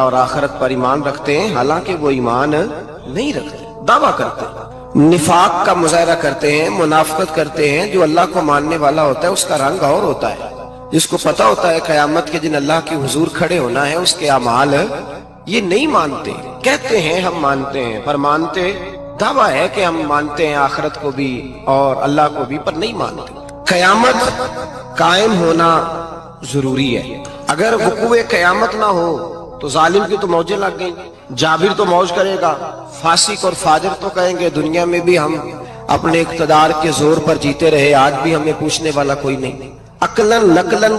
اور آخرت پر ایمان رکھتے ہیں، حالانکہ وہ ایمان نہیں رکھتے، دعویٰ کرتے ہیں، نفاق کا مظاہرہ کرتے ہیں، منافقت کرتے ہیں۔ جو اللہ کو ماننے والا ہوتا ہے اس کا رنگ اور ہوتا ہے، جس کو پتا ہوتا ہے قیامت کے دن اللہ کے حضور کھڑے ہونا ہے، اس کے اعمال یہ نہیں مانتے، کہتے ہیں ہم مانتے ہیں، پر مانتے، دعویٰ ہے کہ ہم مانتے ہیں آخرت کو بھی اور اللہ کو بھی، پر نہیں مانتے۔ قیامت قائم ہونا ضروری ہے، اگر وقوع قیامت نہ ہو تو ظالم کی تو موجیں لگ گئیں، جابر تو موج کرے گا، فاسق اور فاجر تو کہیں گے دنیا میں بھی ہم اپنے اقتدار کے زور پر جیتے رہے، آج بھی ہمیں پوچھنے والا کوئی نہیں۔ عقلاً نقلاً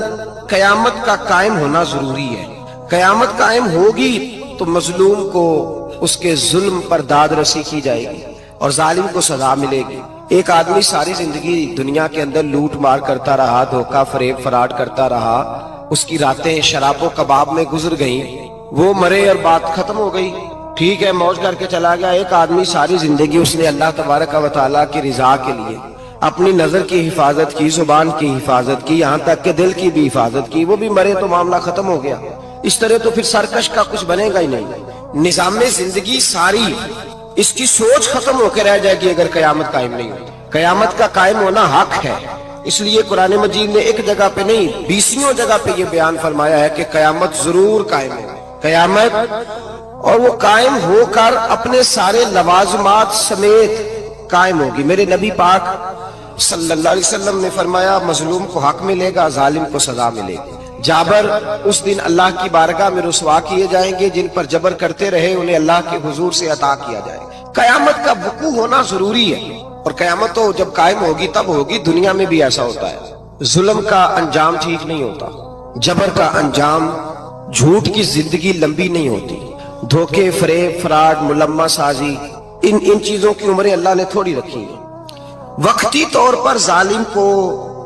قیامت کا قائم ہونا ضروری ہے۔ قیامت قائم ہوگی تو مظلوم کو اس کے ظلم پر داد رسی کی جائے گی اور ظالم کو سزا ملے گی۔ ایک آدمی ساری زندگی دنیا کے اندر لوٹ مار کرتا رہا، دھوکہ فریب فراڈ کرتا رہا، اس کی راتیں شراب و کباب میں گزر گئیں، وہ مرے اور بات ختم ہو گئی، ٹھیک ہے موج کر کے چلا گیا۔ ایک آدمی ساری زندگی اس نے اللہ تبارک و تعالیٰ کی رضا کے لیے اپنی نظر کی حفاظت کی، زبان کی حفاظت کی، یہاں تک کہ دل کی بھی حفاظت کی، وہ بھی مرے تو معاملہ ختم ہو گیا۔ اس طرح تو پھر سرکش کا کچھ بنے گا ہی نہیں، نظام زندگی ساری اس کی سوچ ختم ہو کے رہ جائے گی اگر قیامت قائم نہیں ہوتی۔ قیامت کا قائم ہونا حق ہے، اس لیے قرآن مجید نے ایک جگہ پہ نہیں 20 جگہ پہ یہ بیان فرمایا ہے کہ قیامت ضرور قائم ہے، قیامت، اور وہ قائم ہو کر اپنے سارے لوازمات سمیت قائم ہوگی۔ میرے نبی پاک صلی اللہ علیہ وسلم نے فرمایا مظلوم کو حق ملے گا، ظالم کو سزا ملے گی۔ جابر اس دن اللہ کی بارگاہ میں رسوا کیے جائیں گے، جن پر جبر کرتے رہے انہیں اللہ کے حضور سے عطا کیا جائے گا۔ قیامت کا وقوع ہونا ضروری ہے، اور قیامت تو جب قائم ہوگی تب ہوگی۔ دنیا میں بھی ایسا ہوتا ہے، ظلم کا انجام ٹھیک نہیں ہوتا، جبر کا انجام، جھوٹ کی زندگی لمبی نہیں ہوتی، دھوکے فریب فراڈ ملمہ سازی، ان چیزوں کی عمریں اللہ نے تھوڑی رکھی ہیں۔ وقتی طور پر ظالم کو،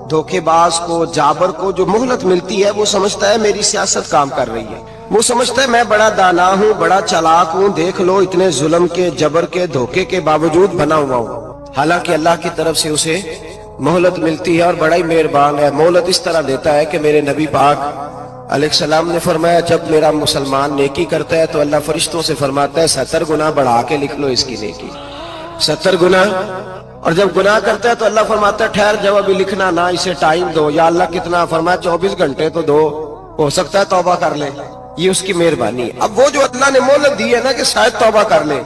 دھوکے باز کو، جابر کو جو مہلت ملتی ہے وہ سمجھتا ہے میری سیاست کام کر رہی ہے، وہ سمجھتا ہے میں بڑا دانا ہوں، بڑا چالاک ہوں، دیکھ لو اتنے ظلم کے، جبر کے، دھوکے کے باوجود بنا ہوا ہوں۔ حالانکہ اللہ کی طرف سے اسے مہلت ملتی ہے اور بڑا ہی مہربان ہے۔ مہلت اس طرح دیتا ہے کہ میرے نبی پاک علیہ السلام نے فرمایا جب میرا مسلمان نیکی کرتا ہے تو اللہ فرشتوں سے فرماتا ہے 70 گنا بڑھا کے لکھ لو اس کی نیکی، 70 گنا، اور جب گناہ کرتا ہے تو اللہ فرماتا ہے ٹھہر جاؤ ابھی لکھنا نہ، اسے ٹائم دو۔ یا اللہ کتنا؟ فرمایا 24 گھنٹے تو دو، ہو سکتا ہے توبہ کر لے، یہ اس کی مہربانی ہے۔ اب وہ جو اللہ نے مہلت دی ہے نا کہ شاید توبہ کر لے،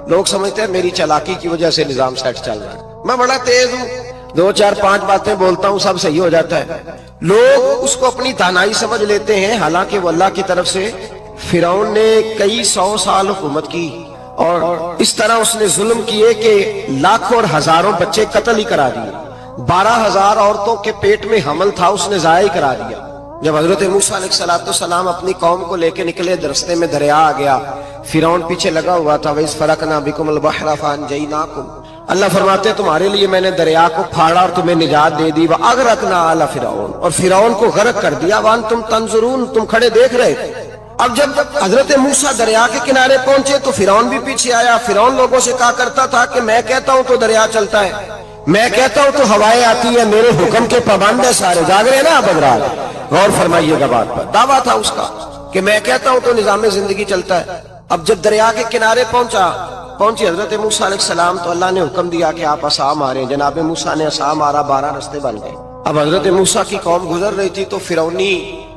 لوگ سمجھتے ہیں میری چالاکی کی وجہ سے نظام سیٹ چل رہا ہے، میں بڑا تیز ہوں، 2 4 5 باتیں بولتا ہوں سب صحیح ہو جاتا ہے۔ لوگ اس کو اپنی دانائی سمجھ لیتے ہیں، حالانکہ وہ اللہ کی طرف سے۔ فرعون نے کئی 100 سال حکومت کی اور اس طرح اس نے ظلم کیے کہ لاکھوں اور ہزاروں بچے قتل ہی کرا دیے، 12,000 عورتوں کے پیٹ میں حمل تھا اس نے ضائع کرا دیا۔ جب حضرت موسیٰ علیہ السلام اپنی قوم کو لے کے نکلے، راستے میں دریا آ گیا، فرعون پیچھے لگا ہوا تھا، وَإِذْ فَرَقْنَا بِكُمُ الْبَحْرَ فَأَنْجَيْنَاكُمْ، اللہ فرماتے ہیں تمہارے لیے میں نے دریا کو پھاڑا اور تمہیں نجات دے دی، وَأَغْرَقْنَا آلَ فِرْعَوْنَ، اور فرعون کو غرق کر دیا، وَأَنْتُمْ تَنْظُرُونَ، تم کھڑے دیکھ رہے تھے۔ اب جب حضرت موسیٰ دریا کے کنارے پہنچے تو فرعون بھی پیچھے آیا۔ فرعون لوگوں سے کہا کرتا تھا کہ میں کہتا ہوں تو دریا چلتا ہے، میں کہتا ہوں تو ہوائیں آتی ہیں، میرے حکم کے پابند ہے سارے۔ جاگ رہے ہیں نا بدرال، غور فرمائیے گا بات پر، دعویٰ تھا اس کا کہ میں کہتا ہوں تو نظام زندگی چلتا ہے۔ اب جب دریا کے کنارے پہنچی حضرت موسیٰ علیہ السلام تو اللہ نے حکم دیا کہ آپ عصا ماریں۔ جناب موسیٰ نے عصا مارا، 12 رستے بن گئے۔ اب حضرت موسیٰ کی قوم گزر رہی تھی تو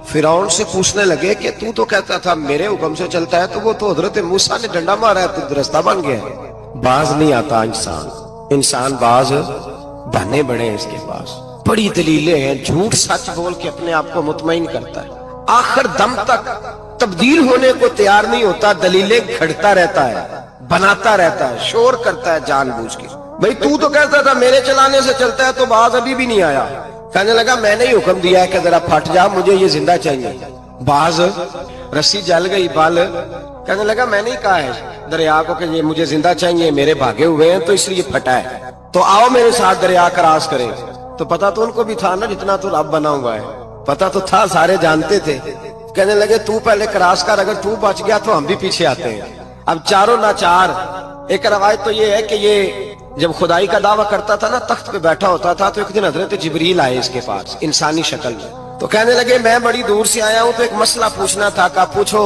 فرعون سے پوچھنے لگے کہ تو کہتا تھا میرے حکم سے چلتا ہے، تو وہ تو حضرت موسیٰ نے ڈنڈا مارا ہے تو رستہ بن گیا ہے۔ باز نہیں آتا انسان باز بہانے بڑے ہیں اس کے پاس، بڑی دلیلیں ہیں، جھوٹ سچ بول کے اپنے آپ کو مطمئن کرتا ہے، آخر دم تک تبدیل ہونے کو تیار نہیں ہوتا، دلیلیں گھڑتا رہتا ہے، بناتا رہتا ہے، شور کرتا ہے جان بوجھ کے۔ بھئی تو کہتا تھا میرے چلانے سے چلتا ہے، تو باز ابھی بھی نہیں آیا۔ کہنے لگا میں نے ہی حکم دیا ہے کہ ذرا پھٹ جا، مجھے یہ زندہ چاہیے۔ باز رسی جل گئی، بال کہنے لگا میں نے ہی کہا ہے دریا کو کہ یہ مجھے زندہ چاہیے، میرے بھاگے ہوئے ہیں تو اس لیے پھٹا ہے، تو آؤ میرے ساتھ دریا کراس کریں۔ تو پتا تو ان کو بھی تھا نا جتنا تو رب بنا ہوا ہے، پتا تو تھا، سارے جانتے تھے۔ کہنے لگے تو پہلے کراس کر، اگر تو بچ گیا تو ہم بھی پیچھے آتے ہیں۔ اب چاروں ناچار۔ ایک روایت تو یہ ہے کہ یہ جب خدائی کا دعویٰ کرتا تھا نا، تخت پہ بیٹھا ہوتا تھا، تو ایک دن حضرت جبریل آئے اس کے پاس انسانی شکل میں، تو کہنے لگے میں بڑی دور سے آیا ہوں تو ایک مسئلہ پوچھنا تھا۔ کہا پوچھو۔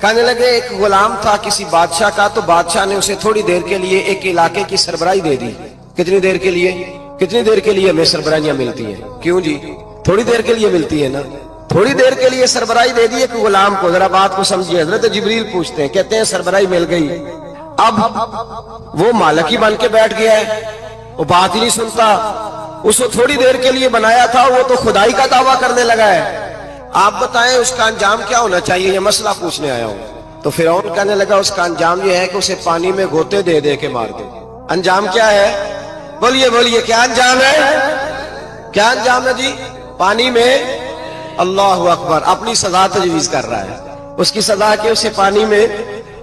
کہنے لگے ایک غلام تھا کسی بادشاہ کا، تو بادشاہ نے اسے تھوڑی دیر کے لیے ایک علاقے کی سربراہی دے دی۔ کتنی دیر کے لیے؟ کتنی دیر کے لیے ہمیں سربراہیاں ملتی ہیں؟ کیوں جی؟ تھوڑی دیر کے لیے ملتی ہے نا، تھوڑی دیر کے لیے سربراہی دے دی ایک غلام کو۔ ذرا بات کو سمجھیے، حضرت جبریل پوچھتے ہیں، کہتے ہیں سربراہی مل گئی، اب وہ مالک ہی بن کے بیٹھ گیا ہے، وہ بات ہی نہیں سنتا، اس کو تھوڑی دیر کے لیے بنایا تھا، وہ تو خدائی کا دعویٰ کرنے لگا ہے، آپ بتائیں اس کا انجام کیا ہونا چاہیے؟ یہ مسئلہ پوچھنے آیا ہوں۔ تو فرعون کہنے لگا اس کا انجام یہ ہے کہ اسے پانی میں گوتے دے دے کے مار دے۔ انجام کیا ہے؟ بولیے بولیے، کیا انجام ہے؟ کیا انجام ہے جی؟ پانی میں، اللہ اکبر، اپنی سزا تجویز کر رہا ہے۔ اس کی سزا کہ اسے پانی میں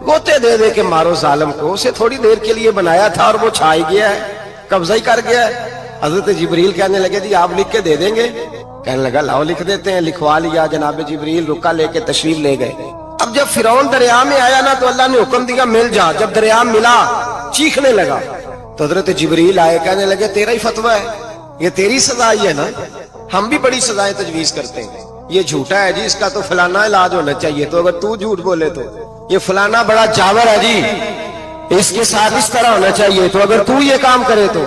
گوتے دے دے کے مارو ظالم کو، اسے تھوڑی دیر کے لیے بنایا تھا اور وہ چھائی گیا ہے، قبضہ ہی کر گیا ہے۔ حضرت جبریل کہنے لگے جی آپ لکھ کے دے دیں گے؟ کہنے لگا لاؤ لکھ دیتے ہیں۔ لکھوا لیا، جناب جبریل رکا لے کے تشریف لے گئے۔ اب جب فرعون دریا میں آیا نا تو اللہ نے حکم دیا مل جا۔ جب دریا ملا چیخنے لگا تو حضرت جبریل آئے، کہنے لگے تیرا ہی فتویٰ ہے، یہ تیری سزا ہی ہے نا، ہم بھی بڑی سزائیں تجویز کرتے ہیں، یہ جھوٹا ہے جی، اس کا تو فلانا علاج ہونا چاہیے، تو اگر تو جھوٹ بولے تو یہ فلانا بڑا جاور ہے جی، اس کے ساتھ اس طرح ہونا چاہیے، تو اگر تو یہ کام کرے تو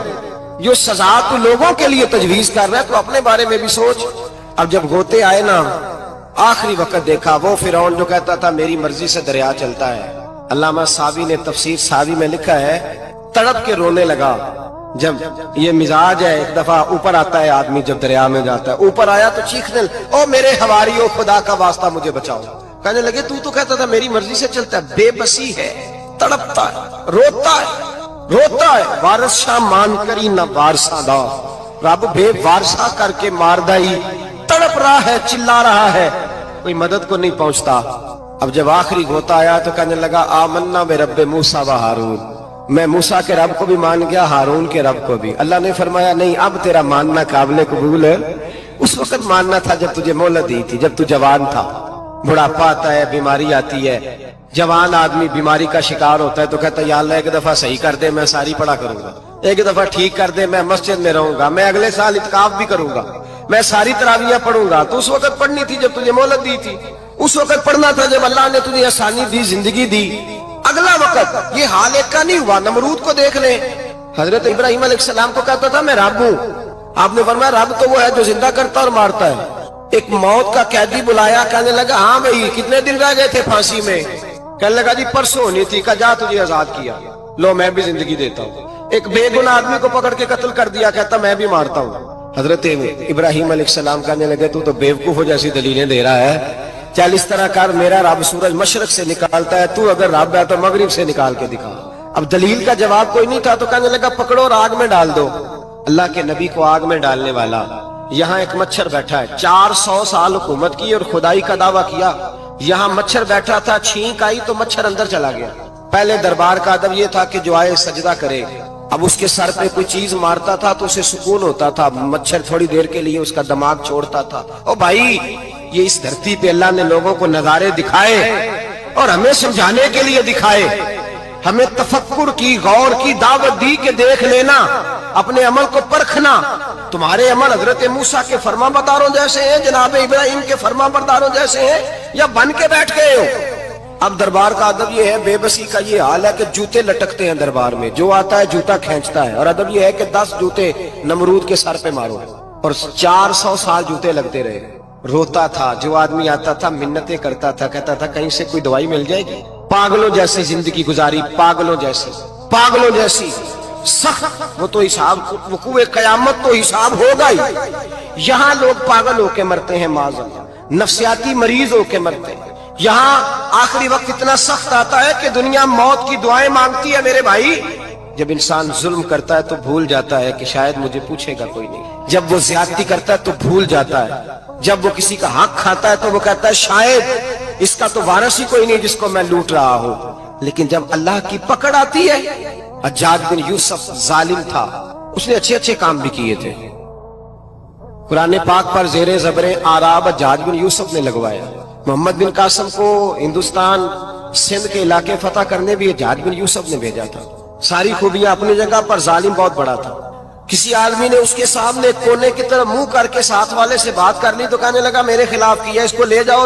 جو سزا تو لوگوں کے لیے تجویز کر رہا ہے تو اپنے بارے میں بھی سوچ۔ اب جب گوتے آئے نا، آخری وقت دیکھا وہ فرعون جو کہتا تھا میری مرضی سے دریا چلتا ہے، علامہ ساوی نے تفسیر ساوی میں لکھا ہے تڑپ کے رونے لگا۔ جب یہ مزاج ہے، ایک دفعہ اوپر آتا ہے آدمی جب دریا میں جاتا ہے، اوپر آیا تو چیخنے او میرے حواریو خدا کا واسطہ مجھے بچاؤ۔ کہنے لگے تو کہتا تھا میری مرضی سے چلتا ہے، بے بسی ہے، تڑپتا ہے، روتا ہے، وارث شاہ مان کری نہ وارثہ دا، رب بے وارثہ کر کے مار دائی، تڑپ رہا ہے، چلا رہا ہے، کوئی مدد کو نہیں پہنچتا۔ اب جب آخری گوتا آیا تو کہنے لگا آمنا برب موسیٰ و ہارون، میں موسیٰ کے رب کو بھی مان گیا، ہارون کے رب کو بھی۔ اللہ نے فرمایا نہیں، اب تیرا ماننا قابل قبول ہے، اس وقت ماننا تھا جب تجھے مہلت دی تھی، جب تو جوان تھا۔ بڑھاپا آتا ہے، بیماری آتی ہے، جوان آدمی بیماری کا شکار ہوتا ہے تو کہتا ہے یا اللہ ایک دفعہ صحیح کر دے، میں ساری پڑھا کروں گا، ایک دفعہ ٹھیک کر دے، میں مسجد میں رہوں گا، میں اگلے سال اعتکاف بھی کروں گا، میں ساری تراویحیں پڑھوں گا۔ تو اس وقت پڑھنی تھی جب تجھے مہلت دی تھی، اس وقت پڑھنا تھا جب اللہ نے تجھے آسانی دی، زندگی دی۔ اگلا وقت یہ حال ایک کا نہیں ہوا۔ نمرود کو دیکھ لیں، حضرت ابراہیم علیہ السلام کو کہتا تھا میں رب ہوں، آپ نے فرمایا رب تو وہ ہے جو زندہ کرتا اور مارتا ہے۔ ایک موت کا قیدی بلایا، کہنے لگا ہاں بھائی کتنے دن رہ گئے تھے پھانسی میں؟ کہنے لگا جی پرسوں ہونی تھی، کہا جا تجھے آزاد کیا، لو میں بھی زندگی دیتا ہوں۔ ایک بے گناہ آدمی کو پکڑ کے قتل کر دیا، کہتا میں بھی مارتا ہوں۔ حضرت ابراہیم علیہ السلام کہنے لگے تو بیوقوفوں جیسی دلیلیں دے رہا ہے، چل اس طرح کر، میرا رب سورج مشرق سے نکالتا ہے، تو اگر رب ہے تو مغرب سے نکال کے دکھا۔ اب دلیل کا جواب کوئی نہیں تھا تو کہنے لگا پکڑو اور آگ میں ڈال دو۔ اللہ کے نبی کو آگ میں ڈالنے والا، یہاں ایک مچھر بیٹھا ہے، 400 سال حکومت کی اور خدائی کا دعویٰ کیا، یہاں مچھر بیٹھا تھا، چھینک آئی تو مچھر اندر چلا گیا۔ پہلے دربار کا ادب یہ تھا کہ جو آئے سجدہ کرے، اب اس کے سر پہ کوئی چیز مارتا تھا تو اسے سکون ہوتا تھا، مچھر تھوڑی دیر کے لیے اس کا دماغ چھوڑتا تھا۔ او بھائی یہ اس دھرتی پہ اللہ نے لوگوں کو نظارے دکھائے اور ہمیں سمجھانے کے لیے دکھائے، ہمیں تفکر کی، غور کی دعوت دی کہ دیکھ لینا، اپنے عمل کو پرکھنا۔ تمہارے عمل حضرت موسیٰ کے فرما برداروں جیسے ہیں، جناب ابراہیم کے فرما برداروں جیسے ہیں، یا بن کے بیٹھ گئے ہو؟ اب دربار کا ادب یہ ہے، بے بسی کا یہ حال ہے کہ جوتے لٹکتے ہیں دربار میں، جو آتا ہے جوتا کھینچتا ہے، اور ادب یہ ہے کہ 10 جوتے نمرود کے سر پہ مارو، اور 400 سال جوتے لگتے رہے۔ روتا تھا، جو آدمی آتا تھا منتیں کرتا تھا، کہتا تھا کہیں سے کوئی دوائی مل جائے گی۔ پاگلوں جیسی زندگی گزاری، پاگلوں جیسی سخت، وہ تو حساب، وقوع قیامت تو حساب ہوگا ہی۔ یہاں لوگ پاگل ہو کے مرتے ہیں، معذاللہ نفسیاتی مریض ہو کے مرتے ہیں۔ یہاں آخری وقت اتنا سخت آتا ہے کہ دنیا موت کی دعائیں مانگتی ہے۔ میرے بھائی جب انسان ظلم کرتا ہے تو بھول جاتا ہے کہ شاید مجھے پوچھے گا کوئی نہیں، جب وہ زیادتی کرتا ہے تو بھول جاتا ہے، جب وہ کسی کا حق کھاتا ہے تو وہ کہتا ہے شاید اس کا تو وارث ہی کوئی نہیں جس کو میں لوٹ رہا ہوں۔ لیکن جب اللہ کی پکڑ آتی ہے، حجاج بن یوسف ظالم تھا، اس نے اچھے کام بھی کیے تھے، قرآن پاک پر زیر زبر آراب حجاج بن یوسف نے لگوایا۔ محمد بن قاسم کو ہندوستان سندھ کے علاقے فتح کرنے بھی حجاج بن یوسف نے بھیجا تھا۔ ساری خوبیاں اپنی جگہ پر، ظالم بہت بڑا تھا۔ کسی آدمی نے اس کے سامنے کونے کی طرف منہ کر کے ساتھ والے سے بات کر لی تو کہنے لگا میرے خلاف کیا، اس کو لے جاؤ،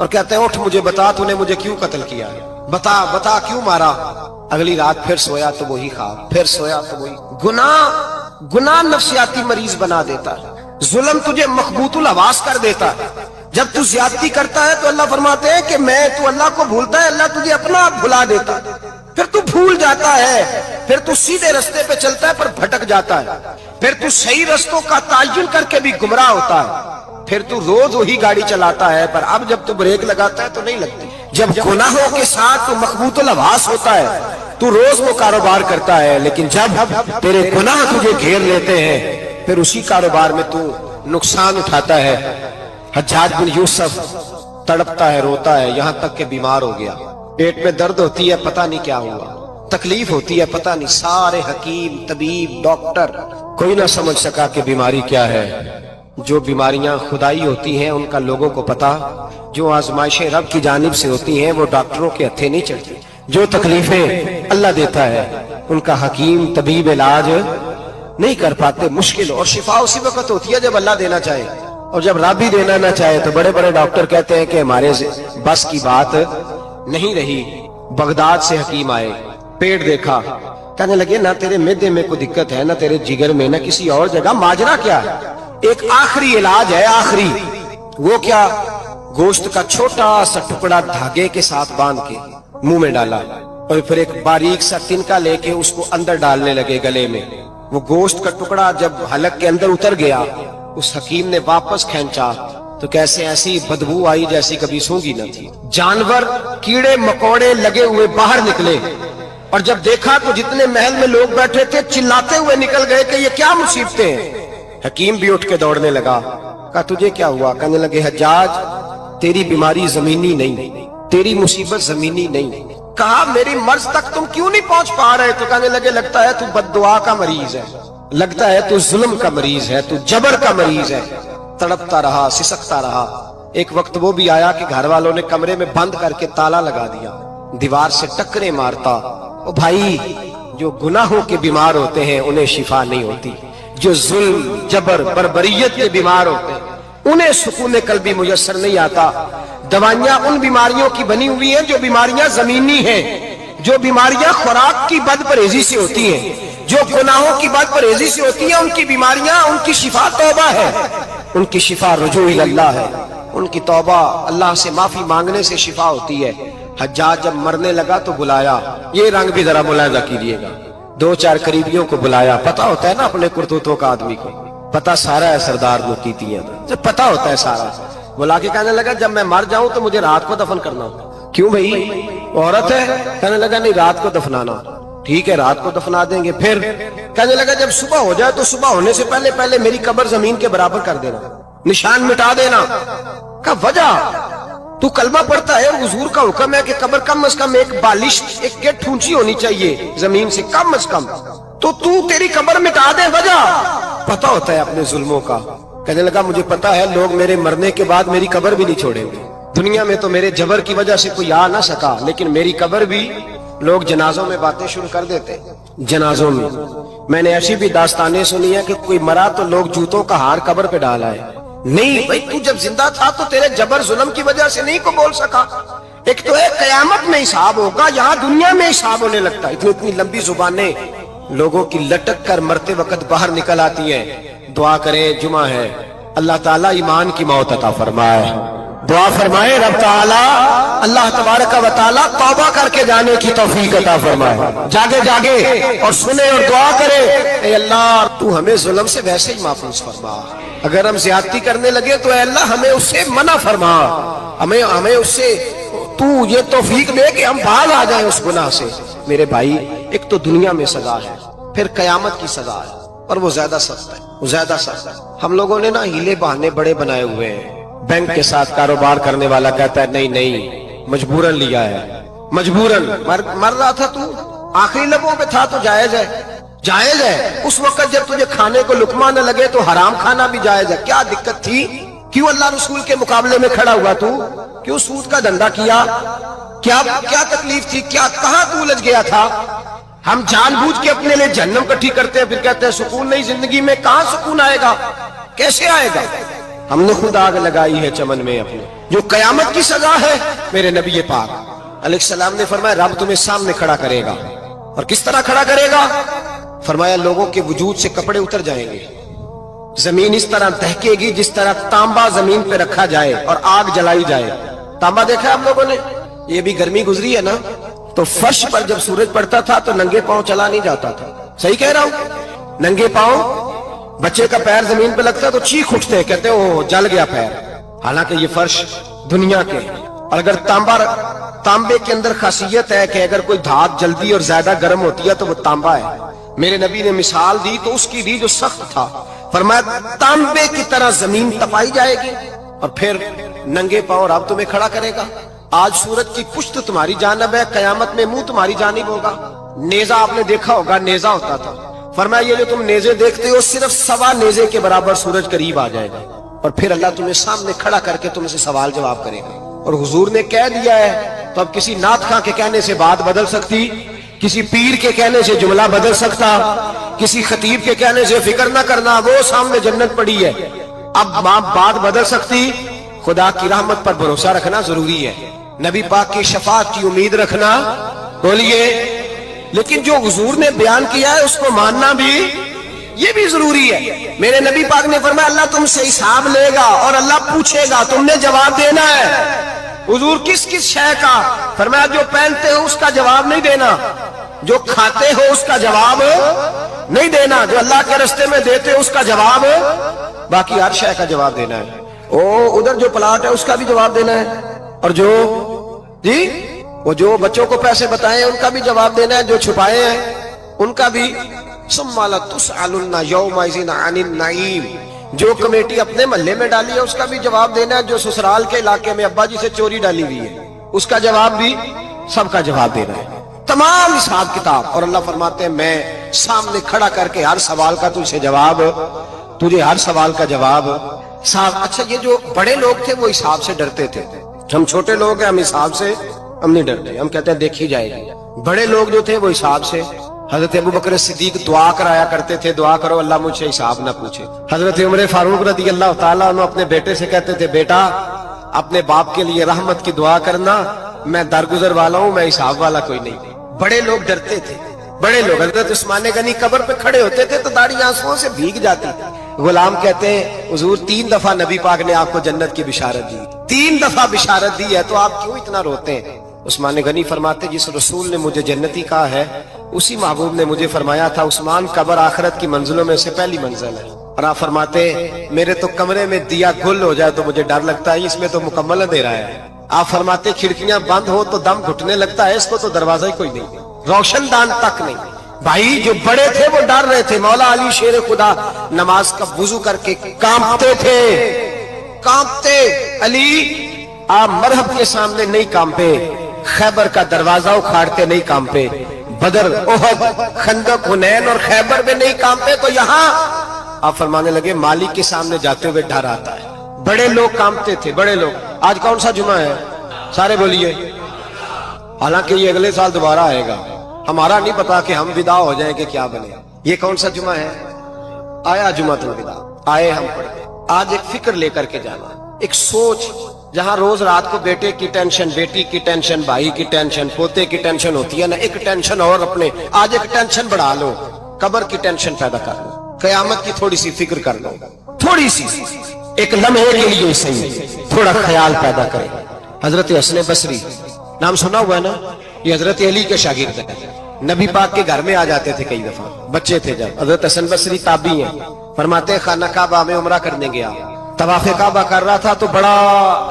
اور کہتے ہیں اٹھ مجھے بتا تو نے مجھے کیوں قتل کیا، بتا بتا کیوں مارا۔ اگلی رات پھر سویا تو وہی خواب، پھر سویا تو وہی۔ گناہ نفسیاتی مریض بنا دیتا ہے، ظلم تجھے مخبوط الحواس کر دیتا ہے۔ جب تو زیادتی کرتا ہے تو اللہ فرماتے ہیں کہ تو اللہ کو بھولتا ہے، اللہ تجھے اپنا آپ بھلا دیتا ہے، پھر تو بھول جاتا ہے، پھر تو سیدھے رستے پہ چلتا ہے پر بھٹک جاتا ہے، پھر تو صحیح رستوں کا تعین کر کے بھی گمراہ ہوتا ہے، پھر تو روز وہی گاڑی چلاتا ہے پر اب جب تو بریک لگاتا ہے تو نہیں لگتی۔ جب گناہوں کے ساتھ تو مخبوط الحواس ہوتا ہے تو روز وہ کاروبار کرتا ہے، لیکن جب تیرے گناہ تجھے گھیر لیتے ہیں پھر اسی کاروبار میں تو نقصان اٹھاتا ہے۔ حجاج بن یوسف تڑپتا ہے، روتا ہے، یہاں تک کہ بیمار ہو گیا، پیٹ میں درد ہوتی ہے، پتہ نہیں کیا ہوا، تکلیف ہوتی ہے، پتہ نہیں، سارے حکیم طبیب ڈاکٹر کوئی نہ سمجھ سکا کہ بیماری کیا ہے۔ جو بیماریاں خدائی ہوتی ہیں ان کا لوگوں کو پتا، جو آزمائشیں رب کی جانب سے ہوتی ہیں وہ ڈاکٹروں کے ہتھے نہیں چڑھتی، جو تکلیفیں اللہ دیتا ہے ان کا حکیم طبیب علاج نہیں کر پاتے، مشکل، اور شفا اسی وقت ہوتی ہے جب اللہ دینا چاہے، اور جب رب ہی دینا نہ چاہے تو بڑے بڑے ڈاکٹر کہتے ہیں کہ ہمارے بس کی بات نہیں رہی۔ بغداد سے حکیم آئے، پیٹ دیکھا، کہنے لگے نہ تیرے معدے میں کوئی دقت ہے، نہ تیرے جگر میں، نہ کسی اور جگہ، ماجرا کیا ہے؟ ایک آخری علاج ہے، آخری، وہ کیا؟ گوشت کا چھوٹا سا ٹکڑا دھاگے کے ساتھ باندھ کے منہ میں ڈالا اور پھر ایک باریک سا تنکا لے کے اس کو اندر ڈالنے لگے گلے میں۔ وہ گوشت کا ٹکڑا جب حلق کے اندر اتر گیا، اس حکیم نے واپس کھینچا تو کیسے ایسی بدبو آئی جیسی کبھی سونگی نہ تھی۔ جانور کیڑے مکوڑے لگے ہوئے باہر نکلے، اور جب دیکھا تو جتنے محل میں لوگ بیٹھے تھے چلاتے ہوئے نکل گئے کہ یہ کیا مصیبتیں ہیں۔ حکیم بھی اٹھ کے دوڑنے لگا، کہا تجھے کیا ہوا؟ کہنے لگے حجاج تیری بیماری زمینی نہیں، تیری مصیبت زمینی نہیں۔ کہا میری مرض تک تم کیوں نہیں پہنچ پا رہے؟ تو کہنے لگے لگتا ہے تو بد دعا کا مریض ہے، لگتا ہے تو ظلم کا مریض ہے، تو جبر کا مریض ہے۔ تڑپتا رہا، سسکتا رہا۔ ایک وقت وہ بھی آیا کہ گھر والوں نے کمرے میں بند کر کے تالا لگا دیا، دیوار سے ٹکرے مارتا۔ او بھائی، جو گناہوں کے بیمار ہوتے ہیں انہیں شفا نہیں ہوتی، جو ظلم جبر بربریت کے بیمار ہوتے ہیں انہیں سکون قلبی میسر نہیں آتا۔ دوائیاں ان بیماریوں کی بنی ہوئی ہیں جو بیماریاں زمینی ہیں، جو بیماریاں خوراک کی بد پرہیزی سے ہوتی ہیں، جو گناہوں کی بد پرہیزی سے ہوتی ہیں، ان کی بیماریاں، ان کی شفا توبہ ہے، ان کی شفا رجوع اللہ ہے، ان کی توبہ اللہ سے معافی مانگنے سے شفا ہوتی ہے۔ حجاج جب مرنے لگا تو بلایا، یہ رنگ بھی ذرا ملاحظہ کیجیے گا، دو چار قریبیوں کو بلایا، پتا ہوتا ہے نا اپنے کرتوتوں کا آدمی کو، پتا سارا ہے سردار موتیتیاں، جب پتا ہوتا ہے سارا، بلا کے کہنے لگا جب میں مر جاؤں تو مجھے رات کو دفن کرنا۔ کیوں بھائی عورت ہے؟ کہنے لگا نہیں رات کو دفنانا۔ ٹھیک ہے رات کو دفنا دیں گے۔ پھر کہنے لگا جب صبح ہو جائے تو صبح ہونے سے پہلے پہلے میری قبر زمین کے برابر کر دینا، نشان مٹا دینا۔ کہا وجہ؟ تو کلمہ پڑھتا ہے، حضور کا حکم ہے کہ قبر کم از کم ایک بالش، ایک گٹ اونچی ہونی چاہیے زمین سے کم از کم، تو تیری قبر مٹا دے، وجہ؟ پتا ہوتا ہے اپنے ظلموں کا۔ کہنے لگا مجھے پتا ہے لوگ میرے مرنے کے بعد میری قبر بھی نہیں چھوڑیں گے، دنیا میں تو میرے جبر کی وجہ سے کوئی آ نہ سکا، لیکن میری قبر بھی لوگ جنازوں میں باتیں شروع کر دیتے۔ جنازوں میں نے ایسی بھی داستانیں سنی ہیں کہ کوئی مرا تو لوگ جوتوں کا ہار قبر پہ ڈالا ہے۔ نہیں بھائی، تو جب زندہ تھا تو تیرے جبر ظلم کی وجہ سے نہیں کو بول سکا۔ ایک تو ہے قیامت میں حساب ہوگا، یہاں دنیا میں حساب ہونے لگتا ہے۔ اتنی لمبی زبانیں لوگوں کی لٹک کر مرتے وقت باہر نکل آتی ہیں۔ دعا کریں، جمعہ ہے، اللہ تعالیٰ ایمان کی موت عطا فرمائے۔ دعا فرمائے رب تعالیٰ اللہ تبارک و تعالیٰ توبہ کر کے جانے کی توفیق عطا فرمائے۔ جاگے جاگے اور سنے اور دعا کرے، اے اللہ تو ہمیں ظلم سے ویسے ہی محفوظ فرما، اگر ہم زیادتی کرنے لگے تو اے اللہ ہمیں اس سے منع فرما، ہمیں اس سے تو یہ توفیق دے کہ ہم باز آ جائیں اس گناہ سے۔ میرے بھائی، ایک تو دنیا میں سزا ہے، پھر قیامت کی سزا ہے، اور وہ زیادہ سخت ہے، وہ زیادہ سخت ہے۔ ہم لوگوں نے نا ہیلے بہانے بڑے بنائے ہوئے ہیں۔ بینک کے ساتھ کاروبار کرنے والا کہتا ہے نہیں نہیں مجبوراً لیا ہے، مجبوراً مر رہا تھا، تو آخری لبوں پہ تھا تو جائز ہے، جائز ہے۔ اس وقت جب تجھے کھانے کو لقمہ نہ لگے تو حرام کھانا بھی جائز ہے۔ کیا دقت تھی؟ کیوں اللہ رسول کے مقابلے میں کھڑا ہوا تو؟ کیوں سود کا دھندا کیا؟ کیا تکلیف تھی؟ کہاں تو الجھ گیا تھا؟ ہم جان بوجھ کے اپنے لیے جہنم کٹھی کرتے ہیں، پھر کہتے ہیں سکون نہیں زندگی میں۔ کہاں سکون آئے گا؟ کیسے آئے گا؟ ہم نے خود آگ لگائی ہے چمن میں اپنے، جو قیامت کی سزا ہے میرے نبی پاک علیہ السلام نے فرمایا رب تمہیں سامنے کھڑا کرے گا. اور کس طرح کھڑا کرے گا؟ فرمایا لوگوں کے وجود سے کپڑے اتر جائیں گے، زمین اس طرح دہکے گی جس طرح تانبا زمین پہ رکھا جائے اور آگ جلائی جائے. تانبا دیکھا ہے آپ لوگوں نے؟ یہ بھی گرمی گزری ہے نا، تو فرش پر جب سورج پڑتا تھا تو ننگے پاؤں چلا نہیں جاتا تھا. صحیح کہہ رہا ہوں؟ ننگے پاؤں، بچے کا پیر زمین پہ لگتا تو چیخ اٹھتے، کہتے او جل گیا پیر. حالانکہ یہ فرش دنیا کے، اور اگر تانبے کے اندر خاصیت ہے کہ اگر کوئی دھات جلدی اور زیادہ گرم ہوتی ہے تو وہ تانبا ہے. میرے نبی نے مثال دی تو اس کی دی جو سخت تھا، فرمایا تانبے کی طرح زمین تپائی جائے گی اور پھر ننگے پاؤں رب تمہیں کھڑا کرے گا. آج سورج کی پشت تمہاری جانب ہے، قیامت میں منہ تمہاری جانب ہوگا. نیزہ آپ نے دیکھا ہوگا، نیزہ ہوتا تھا. فرمایا یہ جو تم نیزے دیکھتے ہو صرف سوا نیزے کے برابر سورج قریب آ جائے گا اور پھر اللہ تمہیں سامنے کھڑا کر کے تم سے سوال جواب کرے گا. اور حضور نے کہہ دیا ہے تو اب کسی نعت خواں کے کہنے سے بات بدل سکتی، کسی پیر کے کہنے سے جملہ بدل سکتا، کسی خطیب کے کہنے سے فکر نہ کرنا وہ سامنے جنت پڑی ہے، اب بات بدل سکتی. خدا کی رحمت پر بھروسہ رکھنا ضروری ہے، نبی پاک کی شفاعت کی امید رکھنا. بولیے. لیکن جو حضور نے بیان کیا ہے اس کو ماننا بھی یہ بھی ضروری ہے. میرے نبی پاک نے فرمایا اللہ تم سے حساب لے گا اور اللہ پوچھے گا، تم نے جواب دینا ہے. حضور کس کس شے کا؟ فرمایا جو پہنتے ہو اس کا جواب نہیں دینا، جو کھاتے ہو اس کا جواب نہیں دینا، جو اللہ کے رستے میں دیتے ہو اس کا جواب، باقی ہر شے کا جواب دینا ہے. ادھر جو پلاٹ ہے اس کا بھی جواب دینا ہے، اور جو وہ جو بچوں کو پیسے بتائے ان کا بھی جواب دینا ہے، جو چھپائے ہیں ان کا بھی. ثم لتسألن یومئذ عن النعیم، جو کمیٹی اپنے محلے میں ڈالی ہے اس کا بھی جواب دینا ہے، جو سسرال کے علاقے میں ابا جی سے چوری ڈالی ہوئی ہے اس کا جواب بھی، سب کا جواب دینا ہے. تمام حساب کتاب. اور اللہ فرماتے ہیں میں سامنے کھڑا کر کے ہر سوال کا تجھے ہر سوال کا جواب صاحب. اچھا یہ جو بڑے لوگ تھے وہ حساب سے ڈرتے تھے، ہم چھوٹے لوگ ہیں ہم حساب سے ہم نہیں ڈرتے، ہم کہتے ہیں دیکھی جائے گی. بڑے لوگ جو تھے وہ حساب سے. حضرت ابوبکر صدیق دعا کرایا کرتے تھے، دعا کرو اللہ مجھ سے حساب نہ پوچھے. حضرت عمر فاروق رضی اللہ تعالیٰ عنہ اپنے بیٹے سے کہتے تھے بیٹا اپنے باپ کے لیے رحمت کی دعا کرنا، میں درگزر والا ہوں، میں حساب والا کوئی نہیں. بڑے لوگ ڈرتے تھے، بڑے لوگ. حضرت عثمان غنی قبر پہ کھڑے ہوتے تھے تو داڑھی آنسوؤں سے بھیگ جاتی. غلام کہتے ہیں حضور 3 دفعہ نبی پاک نے آپ کو جنت کی بشارت دی، 3 دفعہ بشارت دی ہے تو آپ کیوں اتنا روتے ہیں؟ عثمان غنی فرماتے جس رسول نے مجھے جنتی کہا ہے اسی محبوب نے مجھے فرمایا تھا عثمان قبر آخرت کی منزلوں میں سے پہلی منزل ہے. اور آپ فرماتے میرے تو کمرے میں دیا گل ہو جائے تو مجھے ڈر لگتا ہے، اس میں تو مکمل اندھیرا ہے. آپ فرماتے کھڑکیاں بند ہو تو دم گھٹنے لگتا ہے، اس کو تو دروازہ ہی کوئی نہیں، روشن دان تک نہیں. بھائی جو بڑے تھے وہ ڈر رہے تھے. مولا علی شیر خدا نماز کا وضو کر کے کانپتے تھے، کانپتے. علی آپ مرحب کے سامنے نہیں کانپے، خیبر کا دروازہ اکھاڑتے نہیں کانپے، بدر احد خندق حنین اور خیبر میں نہیں کانپے. تو یہاں آپ فرمانے لگے مالک کے سامنے جاتے ہوئے ڈر آتا ہے. بڑے لوگ کانپتے تھے، بڑے لوگ. آج کون سا جمعہ ہے؟ سارے بولیے. حالانکہ یہ اگلے سال دوبارہ آئے گا، ہمارا نہیں پتا کہ ہم ودا ہو جائیں کہ کیا بنے. یہ کون سا جمعہ ہے؟ آیا جمعۃ الوداع، آئے ہم پڑھتے. آج ایک فکر لے کر کے جانا، ایک سوچ. جہاں روز رات کو بیٹے کی ٹینشن، بیٹی کی ٹینشن، بھائی کی ٹینشن، پوتے کی ٹینشن ہوتی ہے نا، ایک ٹینشن اور اپنے آج ایک ٹینشن بڑھا لو، قبر کی ٹینشن پیدا کر لو، قیامت کی تھوڑی سی فکر کر لو، تھوڑی سی ایک لمحے کے لیے صحیح تھوڑا خیال پیدا کرے. حضرت حسن بصری نام سنا ہوا ہے نا، یہ حضرت علی کے شاگرد ہیں. نبی پاک کے گھر میں آ جاتے تھے کئی دفعہ، بچے تھے جب. حضرت حسن بصری تابعی ہیں. فرماتے خانہ کعبہ میں عمرہ کرنے گیا، طواف کعبہ کر رہا تھا تو بڑا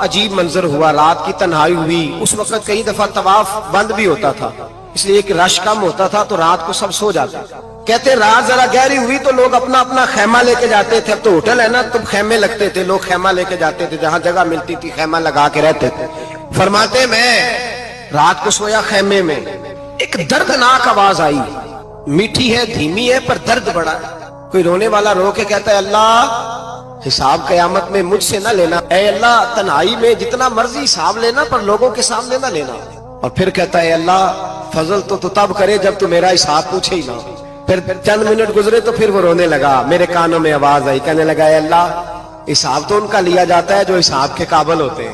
عجیب منظر ہوا. رات کی تنہائی ہوئی. اس وقت کئی دفعہ طواف بند بھی ہوتا تھا، اس لیے کہ رش کم ہوتا تھا تو رات کو سب سو جاتے. کہتے رات ذرا گہری ہوئی تو لوگ اپنا اپنا خیمہ لے کے جاتے تھے. اب تو ہوٹل ہے نا تو خیمے لگتے تھے، لوگ خیمہ لے کے جاتے تھے، جہاں جگہ ملتی تھی خیمہ لگا کے رہتے تھے. فرماتے میں رات کو سویا خیمے میں، ایک دردناک آواز آئی، میٹھی ہے دھیمی ہے پر درد بڑا. کوئی رونے والا رو کے کہتا ہے اللہ حساب قیامت میں مجھ سے نہ لینا، اے اللہ تنہائی میں جتنا مرضی حساب لینا پر لوگوں کے سامنے نہ لینا. اور پھر کہتا ہے اللہ فضل تو تب کرے جب تو میرا حساب پوچھے ہی نہ. پھر چند منٹ گزرے تو پھر وہ رونے لگا. میرے کانوں میں آواز آئی، کہنے لگا اے اللہ حساب تو ان کا لیا جاتا ہے جو حساب کے قابل ہوتے ہیں،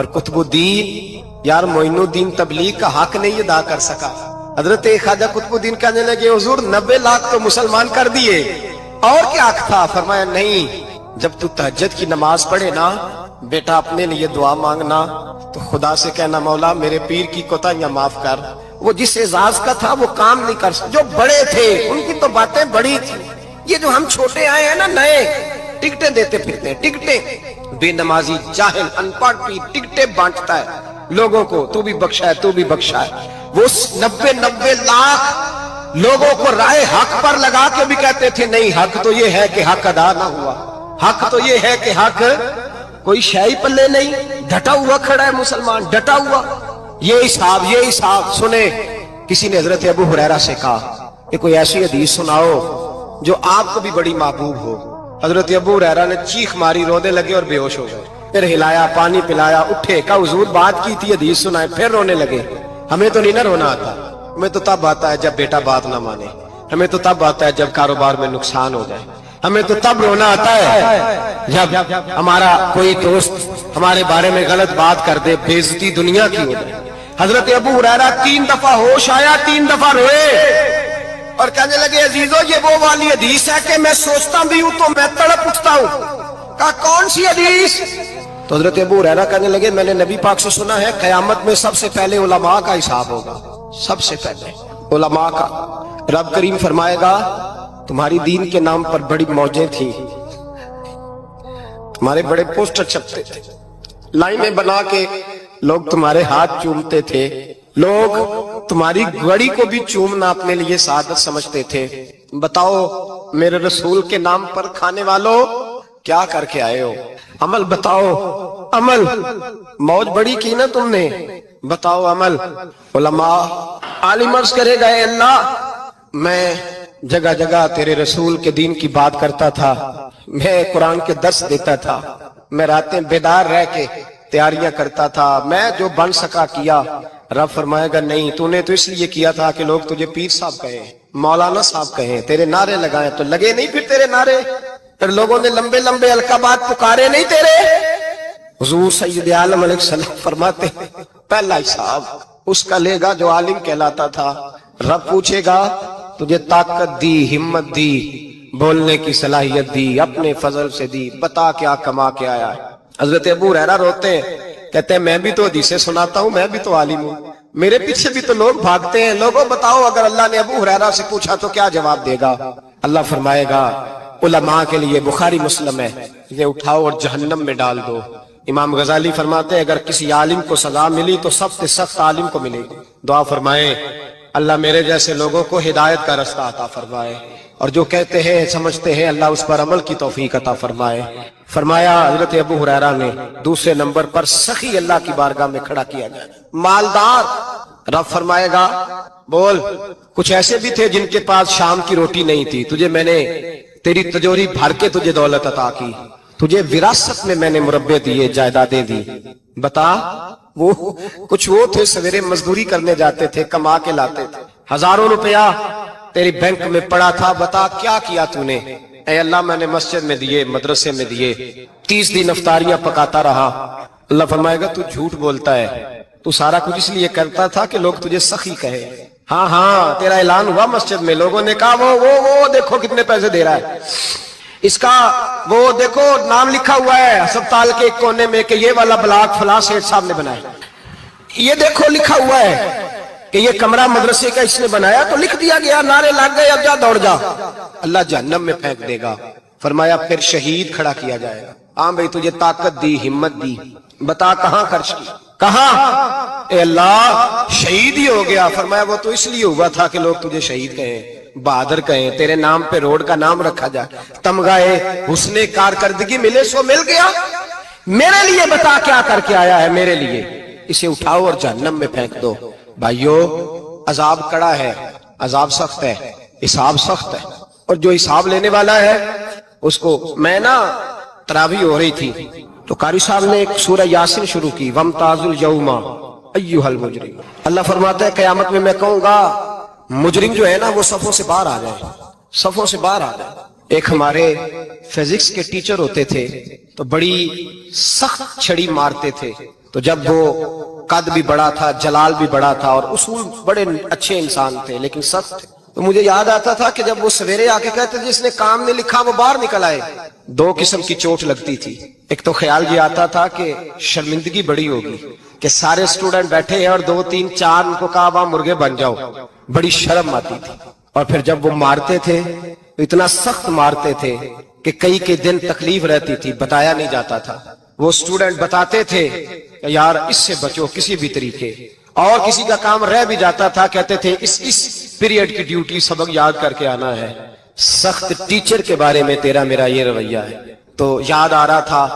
پر قطبالدین یار معینالدین تبلیغ کا حق نہیں ادا کر سکا. حضرت خواجہ قطب الدین کہنے لگے حضور 90 لاکھ تو مسلمان کر دیے، اور کیا حق تھا؟ فرمایا نہیں، جب تو تہجد کی نماز پڑھے نا بیٹا اپنے لیے دعا مانگنا تو خدا سے کہنا مولا میرے پیر کی کوتاہیاں معاف کر. وہ جس اعزاز کا تھا وہ کام نہیں کر سکتا. جو بڑے تھے ان کی تو باتیں بڑی تھی. یہ جو ہم چھوٹے آئے ہیں نا نئے، ٹکٹیں دیتے پھرتے ہیں، ٹکٹیں. بے نمازی جاہل ان پڑھ پی ٹکٹیں بانٹتا ہے لوگوں کو، تو بھی بخشا ہے تو بھی بخشا ہے. وہ 90 لاکھ لوگوں کو رائے حق پر لگا کے بھی کہتے تھے نہیں، حق تو یہ ہے کہ حق ادا نہ ہوا، حق تو یہ ہے کہ حق کوئی شے پلے نہیں. ڈٹا ہوا کھڑا ہے مسلمان، ڈٹا ہوا. یہ حساب سنے. کسی نے حضرت ابو ہریرہ سے کہا کہ کوئی ایسی حدیث سناؤ جو آپ کو بھی بڑی محبوب ہو. حضرت ابو ہریرہ نے چیخ ماری، رونے لگے اور بے ہوش ہو گئے. پھر ہلایا، پانی پلایا، اٹھے، کہا حضور بات کی تھی، حدیث سنائے. پھر رونے لگے. ہمیں تو نہیں نہ رونا آتا، ہمیں تو تب آتا ہے جب بیٹا بات نہ مانے، ہمیں تو تب آتا ہے جب کاروبار میں نقصان ہو جائے، ہمیں تو تب رونا آتا ہے جب ہمارا کوئی دوست ہمارے بارے میں غلط بات کر دے، بے عزتی دنیا کی ہو جائے. حضرت ابو ہریرہ 3 دفعہ ہوش آیا، 3 دفعہ روئے اور کہنے لگے عزیزو یہ وہ والی حدیث ہے کہ میں سوچتا بھی ہوں تو میں تڑپ اٹھتا ہوں. کہا کون سی حدیث؟ تو حضرت ابو ہریرہ کہنے لگے میں نے نبی پاک سے سنا ہے قیامت میں سب سے پہلے علماء کا حساب ہوگا، سب سے پہلے علماء کا. رب کریم فرمائے گا تمہاری دین کے نام پر بڑی موجیں تھیں، تمہارے بڑے پوسٹر چھپتے تھے، لائنیں بنا کے لوگ تمہارے ہاتھ چومتے تھے، لوگ تمہاری گڑی کو بھی چومنا اپنے لیے سعادت سمجھتے تھے. بتاؤ میرے رسول کے نام پر کھانے والوں کیا کر کے آئے ہو؟ عمل بتاؤ، عمل. موج بڑی کی نا تم نے، بتاؤ عمل. علماء عالم عرض کرے گا اے اللہ میں جگہ جگہ تیرے رسول کے دین کی بات کرتا تھا، میں قرآن کے درس دیتا تھا، میں راتیں بیدار رہ کے تیاریاں کرتا تھا، میں جو بن سکا کیا. رب فرمائے گا نہیں، تو نے تو اس لیے کیا تھا کہ لوگ تجھے پیر صاحب کہیں، مولانا صاحب کہیں، تیرے نعرے لگائیں تو لگے نہیں پھر تیرے نعرے، پھر لوگوں نے لمبے لمبے القابات پکارے نہیں تیرے. حضور سید عالم علیہ السلام فرماتے پہلا حساب اس کا لے گا جو عالم کہلاتا تھا. رب پوچھے گا تجھے طاقت دی، ہمت دی، بولنے کی صلاحیت دی، اپنے فضل سے دی، بتا کیا کما کے آیا ہے. حضرت ابو ہریرہ روتے ہیں، کہتے ہیں میں بھی تو حدیثیں سناتا ہوں، میں بھی تو عالم ہوں، میرے پیچھے بھی تو لوگ بھاگتے ہیں. لوگوں بتاؤ اگر اللہ نے ابو ہریرہ سے پوچھا تو کیا جواب دے گا؟ اللہ فرمائے گا علماء کے لیے بخاری مسلم ہے، یہ اٹھاؤ اور جہنم میں ڈال دو. امام غزالی فرماتے ہیں اگر کسی عالم کو سزا ملی تو سب سے سخت عالم کو ملے گی. دعا فرمائے اللہ میرے جیسے لوگوں کو ہدایت کا رستہ عطا فرمائے، اور جو کہتے ہیں سمجھتے ہیں اللہ اس پر عمل کی توفیق عطا فرمائے. فرمایا حضرت ابو ہریرہ نے دوسرے نمبر پر سخی اللہ کی بارگاہ میں کھڑا کیا جائے، مالدار. رب فرمائے گا بول کچھ ایسے بھی تھے جن کے پاس شام کی روٹی نہیں تھی، تجھے میں نے تیری تجوری بھر کے تجھے دولت عطا کی، تجھے وراثت میں میں نے مربے دیے، جائیدادیں دی. بتا وہ کچھ وہ تھے سویرے مزدوری کرنے جاتے تھے، کما کے لاتے تھے، ہزاروں روپیہ تیری بینک میں پڑا تھا، بتا کیا کیا تو نے؟ اے اللہ میں نے مسجد میں دیے، مدرسے میں دیے، 30 دن افطاریاں پکاتا رہا. اللہ فرمائے گا تو جھوٹ بولتا ہے، تو سارا کچھ اس لیے کرتا تھا کہ لوگ تجھے سخی کہے. ہاں تیرا اعلان ہوا مسجد میں، لوگوں نے کہا وہ دیکھو کتنے پیسے دے رہا ہے، اس کا وہ دیکھو نام لکھا ہوا ہے ہسپتال کے ایک کونے میں کہ یہ والا بلاک فلاں سیٹھ صاحب نے بنایا، یہ دیکھو لکھا ہوا ہے کہ یہ کمرہ مدرسے کا اس نے بنایا، تو لکھ دیا گیا، نعرے لگ گئے، اب جا دوڑ جا. اللہ جہنم میں پھینک دے گا. فرمایا پھر شہید کھڑا کیا جائے گا. ہاں بھائی تجھے طاقت دی، ہمت دی، بتا کہاں خرچ کی، کہاں؟ اے اللہ شہید ہی ہو گیا. فرمایا وہ تو اس لیے ہوا تھا کہ لوگ تجھے شہید کہیں، بہادر کہیں، تیرے نام پہ روڈ کا نام رکھا جائے، تمغائے حسن کارکردگی ملے سو مل گیا. میرے لیے بتا کیا کر کے آیا ہے، میرے لیے. اسے اٹھاؤ اور جہنم میں پھینک دو. بھائیو عذاب کڑا ہے، عذاب سخت ہے، حساب سخت ہے، اور جو حساب لینے والا ہے اس کو. میں نا تراویح ہو رہی تھی تو قاری صاحب نے ایک سورہ یاسین شروع کی، وَامْتَازُوا الْيَوْمَ أَيُّهَا الْمُجْرِمُونَ. اللہ فرماتا ہے قیامت میں کہوں گا مجرم جو ہے نا وہ صفوں سے باہر آ جائے، صفوں سے باہر آ جائے. ایک ہمارے فزکس کے ٹیچر ہوتے تھے تو بڑی سخت چھڑی مارتے تھے، تو جب وہ قد بھی بڑا تھا، جلال بھی بڑا تھا، اور اصول بڑے اچھے انسان تھے لیکن سخت تھے، تو مجھے یاد آتا تھا کہ جب وہ سویرے آ کے کہتے جس نے کام نہیں لکھا وہ باہر نکل آئے، دو قسم کی چوٹ لگتی تھی۔ ایک تو خیال یہ آتا تھا کہ شرمندگی بڑی ہوگی کہ سارے اسٹوڈنٹ بیٹھے ہیں اور 2 3 4 ان کو کہا وہاں مرغے بن جاؤ، بڑی شرم آتی تھی۔ اور پھر جب وہ مارتے تھے تو اتنا سخت مارتے تھے کہ کئی دن تکلیف رہتی تھی، بتایا نہیں جاتا تھا۔ وہ اسٹوڈنٹ بتاتے تھے کہ یار اس سے بچو کسی بھی طریقے، اور کسی کا کام رہ بھی جاتا تھا کہتے تھے اس پیریڈ کی ڈیوٹی سبق یاد کر کے آنا ہے۔ سخت ٹیچر کے بارے میں تیرا میرا یہ رویہ ہے۔ تو یاد آ رہا تھا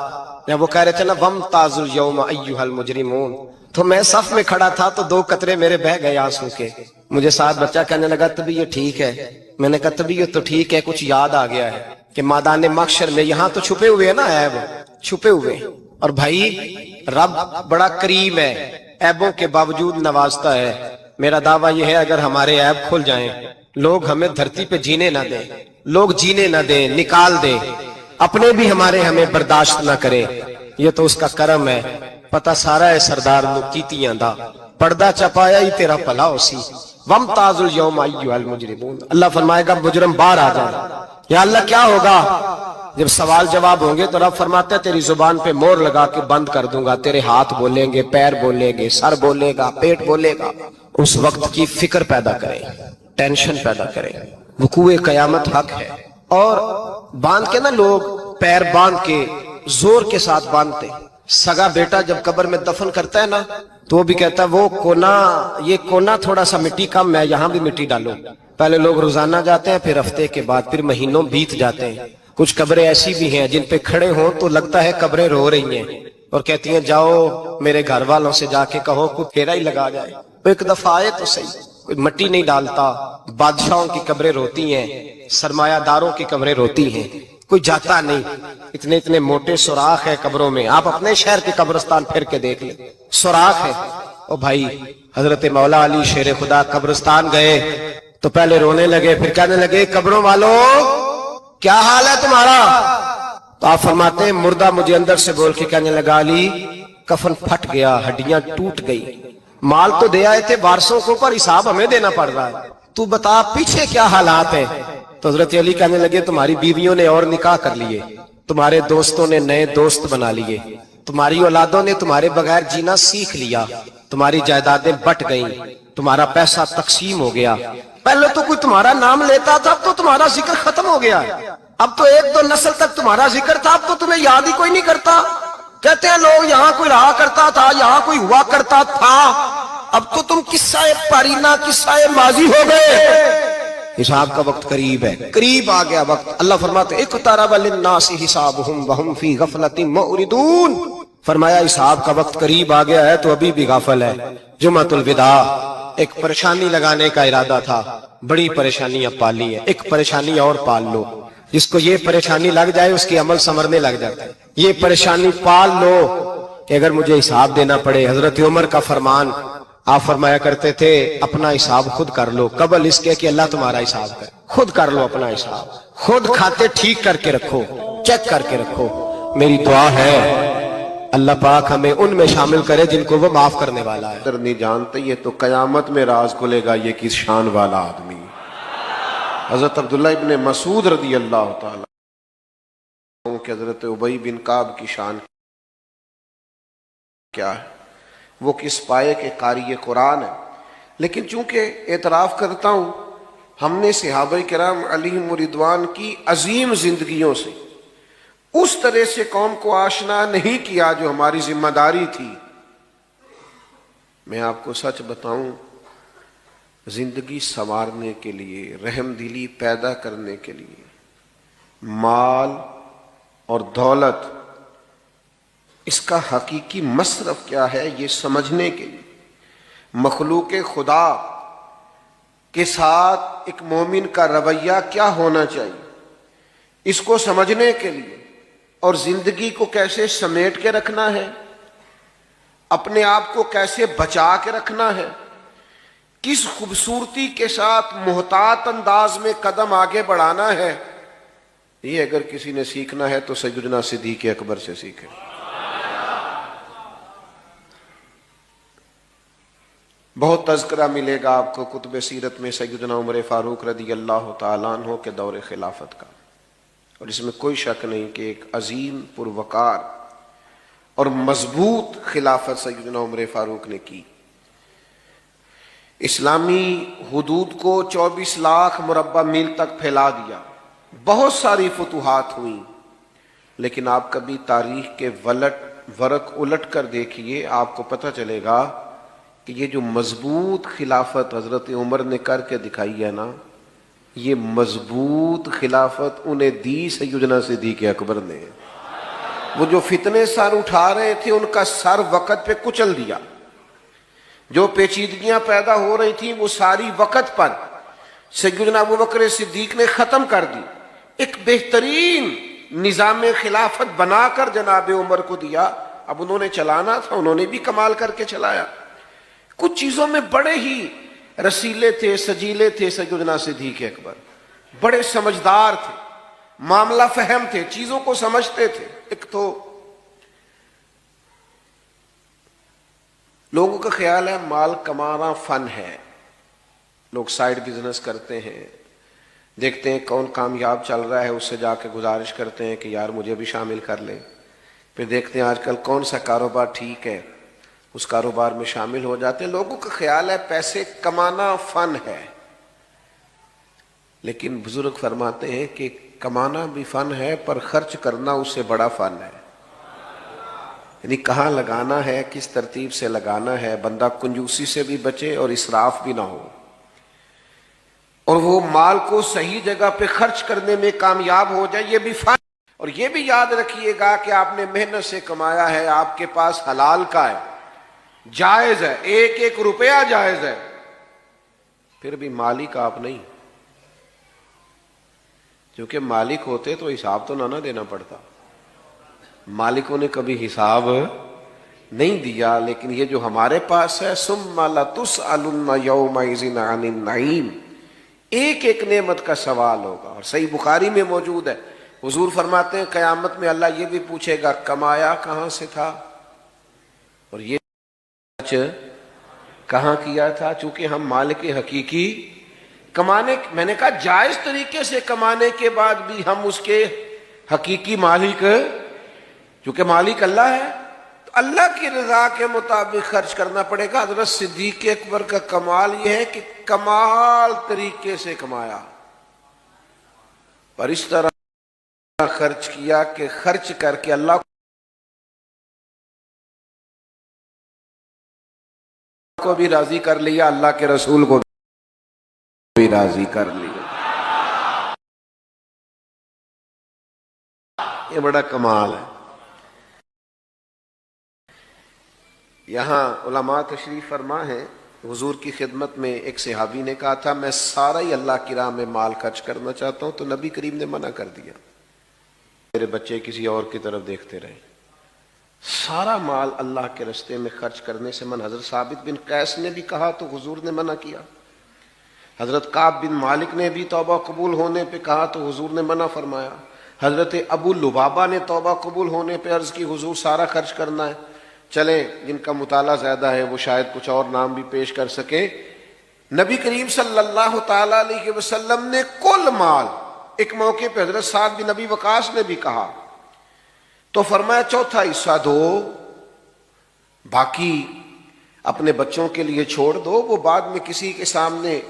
جب وہ کہہ رہے تھے نا وَامْتَازُوا الْيَوْمَ أَيُّهَا الْمُجْرِمُونَ، تو میں صف میں کھڑا تھا تو 2 قطرے میرے بہہ گئے آنسو کے۔ مجھے ساتھ بچہ کہنے لگا طبیعت ٹھیک ہے، میں نے کہا طبیعت تو ٹھیک ہے، کچھ یاد آ گیا ہے کہ میدان محشر میں یہاں تو چھپے ہوئے ہیں نا عیب، چھپے ہوئے، اور بھائی رب بڑا کریم ہے، عیبوں کے باوجود نوازتا ہے۔ میرا دعویٰ یہ ہے اگر ہمارے عیب کھل جائیں، لوگ ہمیں دھرتی پہ جینے نہ دیں، لوگ جینے نہ دیں، نکال دیں، اپنے بھی ہمیں برداشت نہ کریں، یہ تو اس کا کرم ہے۔ پتہ سارا ہے سردار نو کیتیاں دا، پردہ چپایا ہی تیرا بھلا ہو سی۔ وَامْتَازُوا الْيَوْمَ أَيُّهَا الْمُجْرِمُونَ، اللہ فرمائے گا مجرم باہر آ جائے۔ یا اللہ کیا ہوگا؟ جب سوال جواب ہوں گے تو رب فرماتا ہے تیری زبان پہ مور لگا کے بند کر دوں گا، تیرے ہاتھ بولیں گے، پیر بولیں گے، سر بولے گا، پیٹ بولے گا۔ اس وقت کی فکر پیدا کریں، ٹینشن پیدا کریں، وقوع قیامت حق ہے۔ اور باندھ کے نا لوگ پیر باندھ کے زور کے ساتھ باندھتے، سگا بیٹا جب قبر میں دفن کرتا ہے نا تو وہ بھی کہتا ہے وہ کونا، یہ کونا تھوڑا سا مٹی کم ہے، یہاں بھی مٹی ڈالو۔ پہلے لوگ روزانہ جاتے ہیں، پھر ہفتے کے بعد، پھر مہینوں بیت جاتے ہیں۔ کچھ قبریں ایسی بھی ہیں جن پہ کھڑے ہوں تو لگتا ہے قبریں رو رہی ہیں اور کہتی ہیں جاؤ میرے گھر والوں سے جا کے کہو کوئی پھیرا ہی لگا جائے، ایک دفعہ آئے تو صحیح۔ کوئی مٹی نہیں ڈالتا، بادشاہوں کی قبریں روتی ہیں، سرمایہ داروں کی قبریں روتی ہیں، کوئی جاتا نہیں۔ اتنے موٹے سوراخ ہے قبروں میں، آپ اپنے شہر کے قبرستان پھر کے دیکھ لیں، سوراخ ہے۔ او بھائی حضرت مولا علی شیر خدا قبرستان گئے تو پہلے رونے لگے، پھر کہنے لگے قبروں والوں کیا حال ہے تمہارا؟ تو آپ فرماتے ہیں مردہ مجھے اندر سے بول کے کہنے لگا علی کفن پھٹ گیا، ہڈیاں ٹوٹ گئی، مال تو دے آئے تھے وارثوں کو پر حساب ہمیں دینا پڑ رہا ہے، تو بتا پیچھے کیا حالات ہیں؟ تو حضرت علی کہنے لگے تمہاری بیویوں نے اور نکاح کر لیے، تمہارے دوستوں نے نئے دوست بنا لیے، تمہاری اولادوں نے تمہارے بغیر جینا سیکھ لیا، تمہاری جائیدادیں بٹ گئیں، تمہارا پیسہ تقسیم ہو گیا۔ پہلے تو کوئی تمہارا نام لیتا تھا، اب تو تمہارا ذکر ختم ہو گیا، اب تو 1 2 نسل تک تمہارا ذکر تھا، اب تو تمہیں یاد ہی کوئی نہیں کرتا۔ کہتے ہیں لوگ یہاں کوئی رہا کرتا تھا، یہاں کوئی ہوا کرتا تھا، اب تو تم قصہ پارینہ قصہ ماضی ہو گئے۔ حساب کا وقت قریب ہے، قریب آ گیا وقت۔ اللہ فرماتے اقترب للناس حسابهم وهم فی غفلۃ معرضون، فرمایا حساب کا وقت قریب آ گیا ہے تو ابھی بھی غافل ہے۔ جمعۃ الوداع ایک پریشانی لگانے کا ارادہ تھا، بڑی پریشانیاں پالی ہیں، ایک پریشانی اور پال لو، جس کو یہ پریشانی لگ جائے اس کی عمل سنورنے لگ جاتا ہے۔ یہ پریشانی پال لو کہ اگر مجھے حساب دینا پڑے، حضرت عمر کا فرمان، آپ فرمایا کرتے تھے اپنا حساب خود کر لو قبل اس کے کہ اللہ تمہارا حساب کرے، خود کر لو اپنا حساب، خود کھاتے ٹھیک کر کے رکھو، چیک کر کے رکھو۔ میری دعا ہے اللہ پاک ہمیں ان میں شامل کرے جن کو وہ معاف کرنے والا ہے۔ اگر نہیں جانتے یہ تو قیامت میں راز کھلے گا یہ کس شان والا آدمی۔ حضرت عبداللہ ابن مسعود رضی اللہ تعالیٰ کہ حضرت ابی بن کعب کی شان کیا ہے، وہ کس پائے کے قاری قرآن ہے، لیکن چونکہ اعتراف کرتا ہوں ہم نے صحابہ کرام علیہم رضوان کی عظیم زندگیوں سے اس طرح سے قوم کو آشنا نہیں کیا جو ہماری ذمہ داری تھی۔ میں آپ کو سچ بتاؤں، زندگی سنوارنے کے لیے، رحم دلی پیدا کرنے کے لیے، مال اور دولت اس کا حقیقی مصرف کیا ہے یہ سمجھنے کے لیے، مخلوق خدا کے ساتھ ایک مومن کا رویہ کیا ہونا چاہیے اس کو سمجھنے کے لیے، اور زندگی کو کیسے سمیٹ کے رکھنا ہے، اپنے آپ کو کیسے بچا کے رکھنا ہے، کس خوبصورتی کے ساتھ محتاط انداز میں قدم آگے بڑھانا ہے، یہ اگر کسی نے سیکھنا ہے تو سیدنا صدیق اکبر سے سیکھے۔ بہت تذکرہ ملے گا آپ کو کتب سیرت میں سیدنا عمر فاروق رضی اللہ تعالیٰ عنہ کے دور خلافت کا، اور اس میں کوئی شک نہیں کہ ایک عظیم پروقار اور مضبوط خلافت سیدنا عمر فاروق نے کی۔ اسلامی حدود کو 24 لاکھ مربع میل تک پھیلا دیا، بہت ساری فتوحات ہوئیں، لیکن آپ کبھی تاریخ کے ورق الٹ کر دیکھیے، آپ کو پتہ چلے گا کہ یہ جو مضبوط خلافت حضرت عمر نے کر کے دکھائی ہے نا، یہ مضبوط خلافت انہیں دی سیدنا صدیق اکبر نے۔ وہ جو فتنے سر اٹھا رہے تھے ان کا سر وقت پہ کچل دیا، جو پیچیدگیاں پیدا ہو رہی تھیں وہ ساری وقت پر سیدنا ابوبکر صدیق نے ختم کر دی، ایک بہترین نظام خلافت بنا کر جناب عمر کو دیا۔ اب انہوں نے چلانا تھا، انہوں نے بھی کمال کر کے چلایا۔ کچھ چیزوں میں بڑے ہی رسیلے تھے، سجیلے تھے سیدنا صدیق اکبر، بڑے سمجھدار تھے، معاملہ فہم تھے، چیزوں کو سمجھتے تھے۔ ایک تو لوگوں کا خیال ہے مال کمانا فن ہے، لوگ سائیڈ بزنس کرتے ہیں، دیکھتے ہیں کون کامیاب چل رہا ہے اس سے جا کے گزارش کرتے ہیں کہ یار مجھے بھی شامل کر لیں، پھر دیکھتے ہیں آج کل کون سا کاروبار ٹھیک ہے اس کاروبار میں شامل ہو جاتے ہیں۔ لوگوں کا خیال ہے پیسے کمانا فن ہے، لیکن بزرگ فرماتے ہیں کہ کمانا بھی فن ہے پر خرچ کرنا اس سے بڑا فن ہے، یعنی کہاں لگانا ہے، کس ترتیب سے لگانا ہے، بندہ کنجوسی سے بھی بچے اور اسراف بھی نہ ہو، اور وہ مال کو صحیح جگہ پہ خرچ کرنے میں کامیاب ہو جائے، یہ بھی فن۔ اور یہ بھی یاد رکھیے گا کہ آپ نے محنت سے کمایا ہے، آپ کے پاس حلال کا ہے، جائز ہے، ایک ایک روپیہ جائز ہے، پھر بھی مالک آپ نہیں، کیونکہ مالک ہوتے تو حساب تو نہ دینا پڑتا، مالکوں نے کبھی حساب نہیں دیا۔ لیکن یہ جو ہمارے پاس ہے ثم لتسألن یومئذ عن النعیم، ایک ایک نعمت کا سوال ہوگا، اور صحیح بخاری میں موجود ہے، حضور فرماتے ہیں قیامت میں اللہ یہ بھی پوچھے گا کمایا کہاں سے تھا، اور یہ کہاں کیا تھا، چونکہ ہم مالک حقیقی کمانے، میں نے کہا جائز طریقے سے کمانے کے بعد بھی ہم اس کے حقیقی مالک، چونکہ مالک اللہ ہے تو اللہ کی رضا کے مطابق خرچ کرنا پڑے گا۔ حضرت صدیق اکبر کا کمال یہ ہے کہ کمال طریقے سے کمایا، پر اس طرح خرچ کیا کہ خرچ کر کے اللہ کو بھی راضی کر لیا، اللہ کے رسول کو بھی راضی کر لیا۔ یہ بڑا کمال ہے۔ یہاں علماء تشریف فرما ہے، حضور کی خدمت میں ایک صحابی نے کہا تھا میں سارا ہی اللہ کی راہ میں مال خرچ کرنا چاہتا ہوں، تو نبی کریم نے منع کر دیا، میرے بچے کسی اور کی طرف دیکھتے رہے، سارا مال اللہ کے راستے میں خرچ کرنے سے منع۔ حضرت ثابت بن قیس نے بھی کہا تو حضور نے منع کیا، حضرت کعب بن مالک نے بھی توبہ قبول ہونے پہ کہا تو حضور نے منع فرمایا، حضرت ابو لبابہ نے توبہ قبول ہونے پہ عرض کی حضور سارا خرچ کرنا ہے۔ چلیں جن کا مطالعہ زیادہ ہے وہ شاید کچھ اور نام بھی پیش کر سکیں، نبی کریم صلی اللہ تعالی علیہ وسلم نے کل مال، ایک موقع پہ حضرت سعد بن ابی وقاص نے بھی کہا تو فرمایا چوتھا حصہ دو، باقی اپنے بچوں کے لیے چھوڑ دو، وہ بعد میں کسی کے سامنے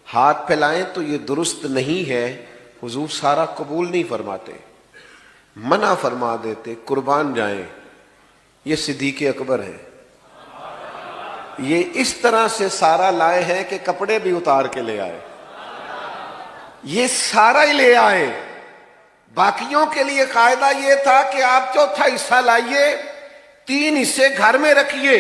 ہاتھ پھیلائیں تو یہ درست نہیں ہے۔ حضور سارا قبول نہیں فرماتے، منع فرما دیتے، قربان جائیں، یہ صدیق اکبر ہے، یہ اس طرح سے سارا لائے ہیں کہ کپڑے بھی اتار کے لے آئے، یہ سارا ہی لے آئے۔ باقیوں کے لیے قاعدہ یہ تھا کہ آپ چوتھا حصہ لائیے، 3 حصے گھر میں رکھیے،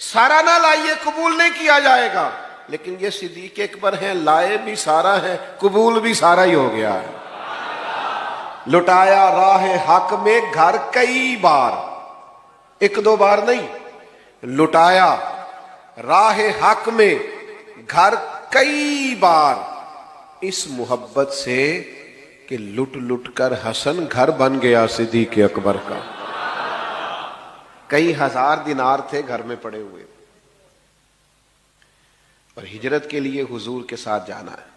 سارا نہ لائیے، قبول نہیں کیا جائے گا۔ لیکن یہ صدیق اکبر ہیں، لائے بھی سارا ہے، قبول بھی سارا ہی ہو گیا ہے۔ لٹایا راہ حق میں گھر کئی بار، 1-2 بار نہیں، لٹایا راہ حق میں گھر کئی بار، اس محبت سے کہ لٹ لٹ کر حسن گھر بن گیا صدیق اکبر کا۔ کئی ہزار دینار تھے گھر میں پڑے ہوئے، اور ہجرت کے لیے حضور کے ساتھ جانا ہے.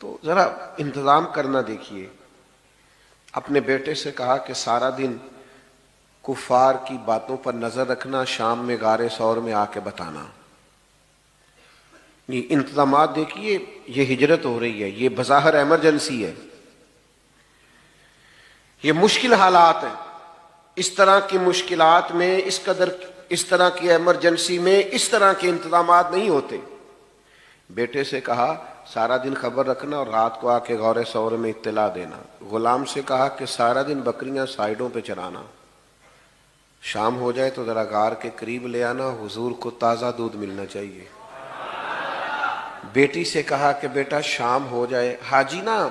تو ذرا انتظام کرنا دیکھیے. اپنے بیٹے سے کہا کہ سارا دن کفار کی باتوں پر نظر رکھنا، شام میں غار ثور میں آ کے بتانا. یہ انتظامات دیکھیے، یہ ہجرت ہو رہی ہے، یہ بظاہر ایمرجنسی ہے، یہ مشکل حالات ہیں. اس طرح کی مشکلات میں اس طرح کی ایمرجنسی میں اس طرح کے انتظامات نہیں ہوتے. بیٹے سے کہا سارا دن خبر رکھنا اور رات کو آ کے غور ثور میں اطلاع دینا. غلام سے کہا کہ سارا دن بکریاں سائیڈوں پہ چرانا، شام ہو جائے تو ذرا غار کے قریب لے آنا، حضور کو تازہ دودھ ملنا چاہیے. بیٹی سے کہا کہ بیٹا شام ہو جائے، حاجی نا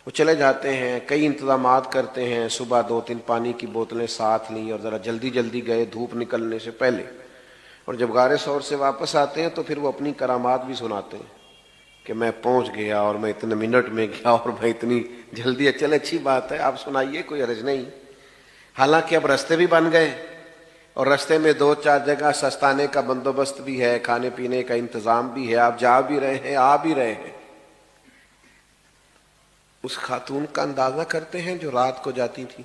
وہ چلے جاتے ہیں، کئی انتظامات کرتے ہیں، صبح 2-3 پانی کی بوتلیں ساتھ لیں اور ذرا جلدی جلدی گئے دھوپ نکلنے سے پہلے، اور جب غار ثور سے واپس آتے ہیں تو پھر وہ اپنی کرامات بھی سناتے ہیں کہ میں پہنچ گیا اور میں اتنے منٹ میں گیا اور میں اتنی جلدی. چلے اچھی بات ہے، آپ سنائیے، کوئی حرج نہیں. حالانکہ اب رستے بھی بن گئے اور رستے میں 2-4 جگہ سستانے کا بندوبست بھی ہے، کھانے پینے کا انتظام بھی ہے، آپ جا بھی رہے ہیں آ بھی رہے ہیں. اس خاتون کا اندازہ کرتے ہیں جو رات کو جاتی تھی.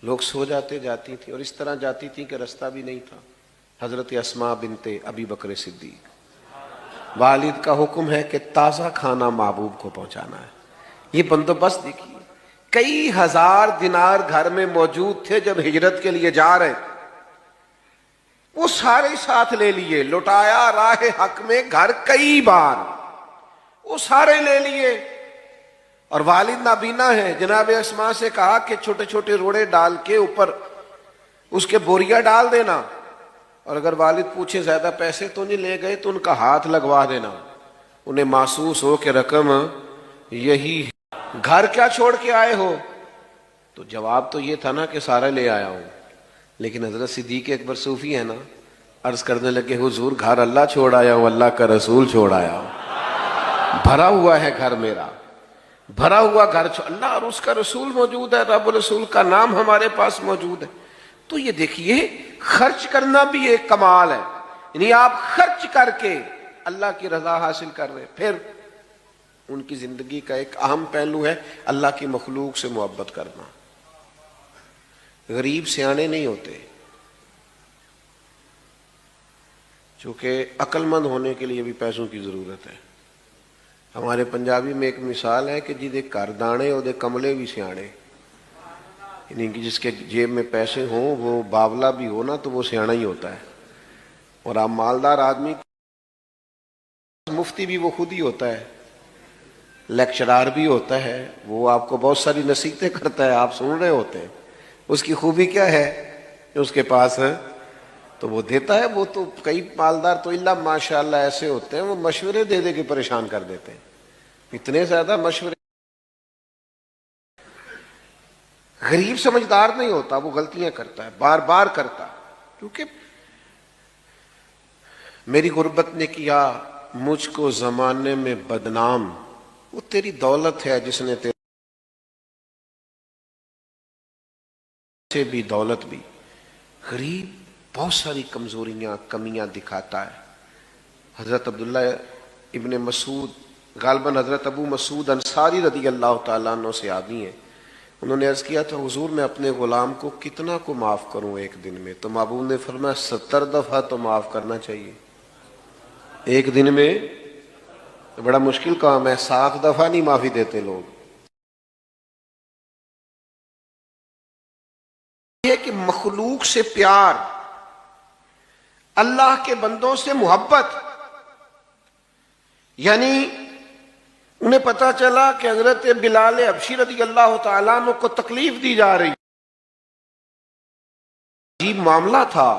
لوگ سو جاتی تھی اور اس طرح جاتی تھی کہ رستہ بھی نہیں تھا. حضرت اسماء بنت ابی بکر صدیق، والد کا حکم ہے کہ تازہ کھانا محبوب کو پہنچانا ہے. یہ بندوبست دیکھیے، کئی ہزار دینار گھر میں موجود تھے جب ہجرت کے لیے جا رہے، وہ سارے ساتھ لے لیے. لٹایا راہ حق میں گھر کئی بار، وہ سارے لے لیے. اور والد نابینا ہے، جناب اسماء سے کہا کہ چھوٹے چھوٹے روڑے ڈال کے اوپر اس کے بوریا ڈال دینا، اور اگر والد پوچھے زیادہ پیسے تو نہیں لے گئے تو ان کا ہاتھ لگوا دینا، انہیں محسوس ہو کہ رقم یہی ہے. گھر کیا چھوڑ کے آئے ہو؟ تو جواب تو یہ تھا نا کہ سارا لے آیا ہوں. لیکن حضرت صدیق اکبر صوفی ہے نا، عرض کرنے لگے حضور گھر اللہ چھوڑ آیا ہوں، اللہ کا رسول چھوڑ آیا ہوں. بھرا ہوا ہے گھر میرا، بھرا ہوا گھر، اللہ اور اس کا رسول موجود ہے، رب رسول کا نام ہمارے پاس موجود ہے. تو یہ دیکھیے خرچ کرنا بھی ایک کمال ہے، یعنی آپ خرچ کر کے اللہ کی رضا حاصل کر رہے. پھر ان کی زندگی کا ایک اہم پہلو ہے اللہ کی مخلوق سے محبت کرنا. غریب سیانے نہیں ہوتے، چونکہ عقل مند ہونے کے لیے بھی پیسوں کی ضرورت ہے. ہمارے پنجابی میں ایک مثال ہے کہ جی کر دانے او دے کملے بھی سیانے، یعنی کہ جس کے جیب میں پیسے ہوں وہ باولا بھی ہو نا تو وہ سیانا ہی ہوتا ہے. اور آپ مالدار آدمی، مفتی بھی وہ خود ہی ہوتا ہے، لیکچرار بھی ہوتا ہے، وہ آپ کو بہت ساری نصیحتیں کرتا ہے، آپ سن رہے ہوتے ہیں. اس کی خوبی کیا ہے کہ اس کے پاس ہے تو وہ دیتا ہے. وہ تو کئی مالدار تو اللہ ماشاءاللہ ایسے ہوتے ہیں وہ مشورے دے دے کے پریشان کر دیتے ہیں، اتنے زیادہ مشورے. غریب سمجھدار نہیں ہوتا، وہ غلطیاں کرتا ہے، بار بار کرتا ہے. کیونکہ میری غربت نے کیا مجھ کو زمانے میں بدنام، وہ تیری دولت ہے جس نے تیرے سے بھی دولت بھی. غریب بہت ساری کمزوریاں کمیاں دکھاتا ہے. حضرت عبداللہ ابن مسعود، غالباً حضرت ابو مسعود انصاری رضی اللہ تعالیٰ عنہ سے آدمی ہیں، انہوں نے عرض کیا تھا حضور میں اپنے غلام کو کتنا کو معاف کروں ایک دن میں؟ تو محبوب نے فرمایا 70 دفعہ تو معاف کرنا چاہیے ایک دن میں. بڑا مشکل کام ہے، 7 دفعہ نہیں معافی دیتے لوگ. یہ کہ مخلوق سے پیار، اللہ کے بندوں سے محبت، یعنی انہیں پتا چلا کہ حضرت بلال حبشی رضی اللہ تعالیٰ عنہ کو تکلیف دی جا رہی. عجیب معاملہ تھا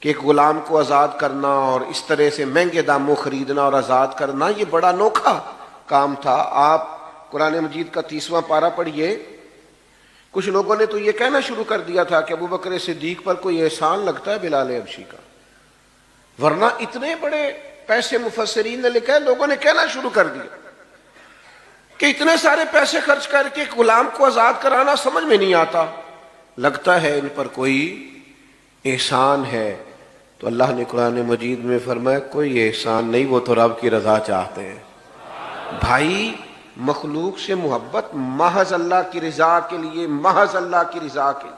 کہ ایک غلام کو آزاد کرنا اور اس طرح سے مہنگے داموں خریدنا اور آزاد کرنا، یہ بڑا انوکھا کام تھا. آپ قرآن مجید کا 30واں پارہ پڑھیے. کچھ لوگوں نے تو یہ کہنا شروع کر دیا تھا کہ ابو بکر صدیق پر کوئی احسان لگتا ہے بلال حبشی کا، ورنہ اتنے بڑے پیسے مفسرین نے لکھا ہے. لوگوں نے کہنا شروع کر دیا کہ اتنے سارے پیسے خرچ کر کے غلام کو آزاد کرانا سمجھ میں نہیں آتا، لگتا ہے ان پر کوئی احسان ہے. تو اللہ نے قرآن مجید میں فرمایا کوئی احسان نہیں، وہ تو رب کی رضا چاہتے ہیں۔ بھائی مخلوق سے محبت محض اللہ کی رضا کے لیے، محض اللہ کی رضا کے لیے۔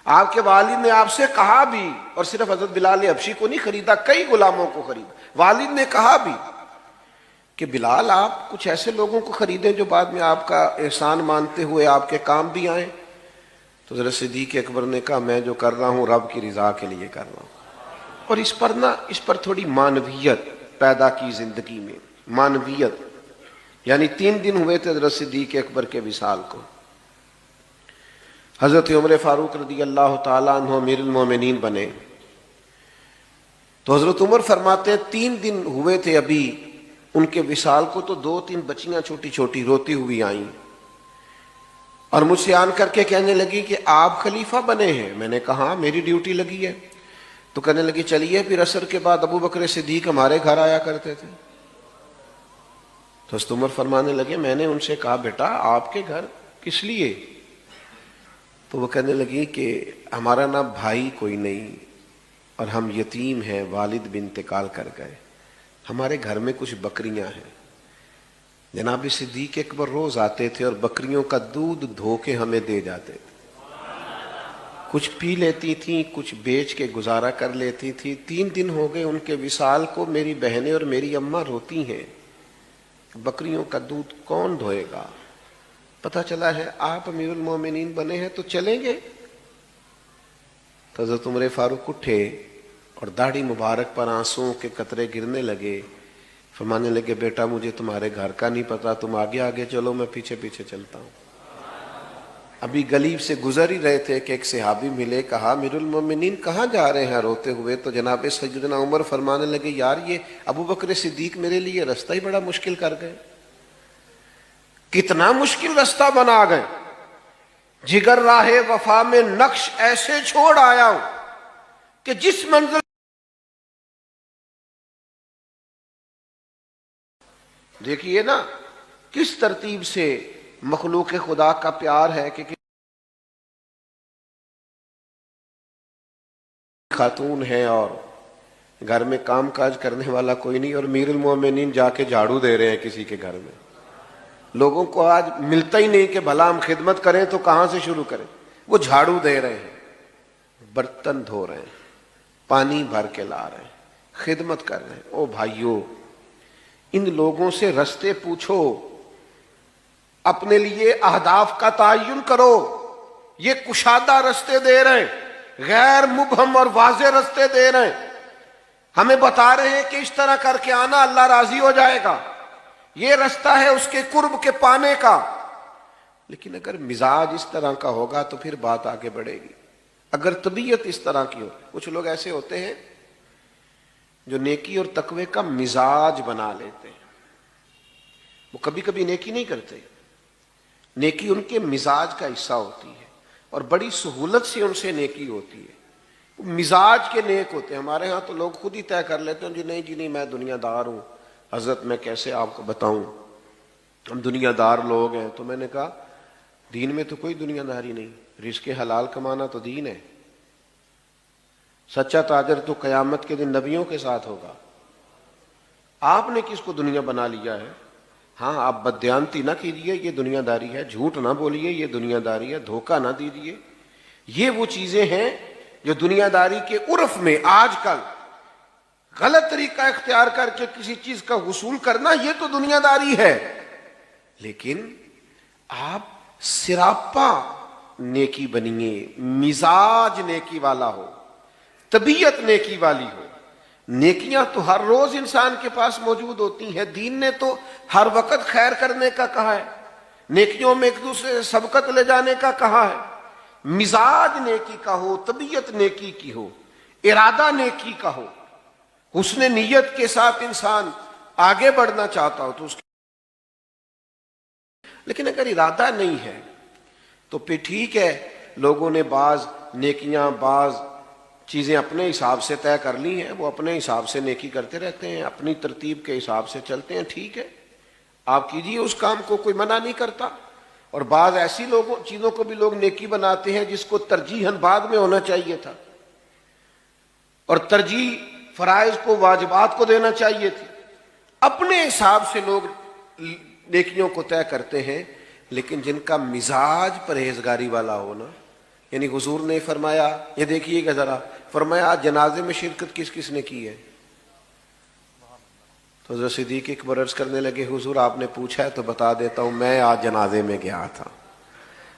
آپ کے والد نے آپ سے کہا بھی، اور صرف حضرت بلال حبشی کو نہیں خریدا، کئی غلاموں کو خریدا۔ والد نے کہا بھی کہ بلال آپ کچھ ایسے لوگوں کو خریدیں جو بعد میں آپ کا احسان مانتے ہوئے آپ کے کام بھی آئیں۔ تو حضرت صدیق اکبر نے کہا میں جو کر رہا ہوں رب کی رضا کے لیے کر رہا ہوں۔ اور اس پر تھوڑی معنویت پیدا کی زندگی میں، معنویت، یعنی 3 دن ہوئے تھے حضرت صدیق اکبر کے وصال کو۔ حضرت عمر فاروق رضی اللہ تعالیٰ عنہ امیر المومنین بنے تو حضرت عمر فرماتے ہیں 3 دن ہوئے تھے ابھی ان کے وصال کو، تو 2-3 بچیاں چھوٹی چھوٹی روتی ہوئی آئیں اور مجھ سے آن کر کے کہنے لگی کہ آپ خلیفہ بنے ہیں۔ میں نے کہا میری ڈیوٹی لگی ہے۔ تو کہنے لگی چلیے پھر عصر کے بعد ابو بکر صدیق ہمارے گھر آیا کرتے تھے۔ تو حضرت عمر فرمانے لگے میں نے ان سے کہا بیٹا آپ کے گھر کس لیے؟ تو وہ کہنے لگی کہ ہمارا نا بھائی کوئی نہیں اور ہم یتیم ہیں، والد بھی انتقال کر گئے، ہمارے گھر میں کچھ بکریاں ہیں۔ جناب صدیق اکبر روز آتے تھے اور بکریوں کا دودھ دھو کے ہمیں دے جاتے تھے، کچھ پی لیتی تھیں، کچھ بیچ کے گزارا کر لیتی تھی۔ 3 دن ہو گئے ان کے وصال کو، میری بہنیں اور میری اماں روتی ہیں، بکریوں کا دودھ کون دھوئے گا؟ پتہ چلا ہے آپ امیر المومنین بنے ہیں تو چلیں گے؟ تو حضرت عمر فاروق اٹھے اور داڑھی مبارک پر آنسوؤں کے قطرے گرنے لگے، فرمانے لگے بیٹا مجھے تمہارے گھر کا نہیں پتا، تم آگے آگے چلو میں پیچھے پیچھے چلتا ہوں۔ ابھی گلی سے گزر ہی رہے تھے کہ ایک صحابی ملے، کہا امیر المومنین کہاں جا رہے ہیں روتے ہوئے؟ تو جناب سیدنا عمر فرمانے لگے یار یہ ابو بکر صدیق میرے لیے رستہ ہی بڑا مشکل کر گئے، کتنا مشکل رستہ بنا گئے، جگر راہ وفا میں نقش ایسے چھوڑ آیا ہوں کہ جس منزل دیکھیے نا کس ترتیب سے مخلوق خدا کا پیار ہے کہ خاتون ہے اور گھر میں کام کاج کرنے والا کوئی نہیں، اور امیر المومنین جا کے جھاڑو دے رہے ہیں کسی کے گھر میں۔ لوگوں کو آج ملتا ہی نہیں کہ بھلا ہم خدمت کریں تو کہاں سے شروع کریں، وہ جھاڑو دے رہے ہیں، برتن دھو رہے ہیں، پانی بھر کے لا رہے ہیں، خدمت کر رہے ہیں۔ او بھائیو ان لوگوں سے رستے پوچھو، اپنے لیے اہداف کا تعین کرو۔ یہ کشادہ رستے دے رہے ہیں، غیر مبہم اور واضح رستے دے رہے ہیں، ہمیں بتا رہے ہیں کہ اس طرح کر کے آنا اللہ راضی ہو جائے گا، یہ رستہ ہے اس کے قرب کے پانے کا۔ لیکن اگر مزاج اس طرح کا ہوگا تو پھر بات آگے بڑھے گی۔ اگر طبیعت اس طرح کی ہو، کچھ لوگ ایسے ہوتے ہیں جو نیکی اور تقوی کا مزاج بنا لیتے ہیں، وہ کبھی کبھی نیکی نہیں کرتے، نیکی ان کے مزاج کا حصہ ہوتی ہے اور بڑی سہولت سے ان سے نیکی ہوتی ہے، مزاج کے نیک ہوتے ہیں۔ ہمارے ہاں تو لوگ خود ہی طے کر لیتے ہیں جی نہیں میں دنیا دار ہوں۔ حضرت میں کیسے آپ کو بتاؤں، ہم دنیا دار لوگ ہیں۔ تو میں نے کہا دین میں تو کوئی دنیا داری نہیں، رزق حلال کمانا تو دین ہے۔ سچا تاجر تو قیامت کے دن نبیوں کے ساتھ ہوگا۔ آپ نے کس کو دنیا بنا لیا ہے؟ ہاں آپ بددیانتی نہ کیجیے، یہ دنیا داری ہے، جھوٹ نہ بولیے، یہ دنیا داری ہے، دھوکہ نہ دیجیے۔ یہ وہ چیزیں ہیں جو دنیا داری کے عرف میں آج کل غلط طریقہ اختیار کر کے کسی چیز کا حصول کرنا، یہ تو دنیا داری ہے۔ لیکن آپ سراپا نیکی بنیے، مزاج نیکی والا ہو، طبیعت نیکی والی ہو۔ نیکیاں تو ہر روز انسان کے پاس موجود ہوتی ہیں، دین نے تو ہر وقت خیر کرنے کا کہا ہے، نیکیوں میں ایک دوسرے سے سبقت لے جانے کا کہا ہے۔ مزاج نیکی کا ہو، طبیعت نیکی کی ہو، ارادہ نیکی کا ہو، حسن نیت کے ساتھ انسان آگے بڑھنا چاہتا ہو تو اس لیکن اگر ارادہ نہیں ہے تو پھر ٹھیک ہے، لوگوں نے بعض نیکیاں بعض چیزیں اپنے حساب سے طے کر لی ہیں، وہ اپنے حساب سے نیکی کرتے رہتے ہیں، اپنی ترتیب کے حساب سے چلتے ہیں، ٹھیک ہے آپ کیجئے اس کام کو، کوئی منع نہیں کرتا۔ اور بعض ایسی چیزوں کو بھی لوگ نیکی بناتے ہیں جس کو ترجیحاً بعد میں ہونا چاہیے تھا۔ اور ترجیح فرائض کو واجبات کو دینا چاہیے تھی. اپنے حساب سے لوگ نیکیوں کو طے کرتے ہیں، لیکن جن کا مزاج پرہیزگاری والا ہو نا، یعنی حضور نے فرمایا، یہ دیکھیے گا ذرا، فرمایا آج جنازے میں شرکت کس کس نے کی ہے؟ تو حضرت صدیق اکبر عرض کرنے لگے حضور آپ نے پوچھا ہے تو بتا دیتا ہوں، میں آج جنازے میں گیا تھا.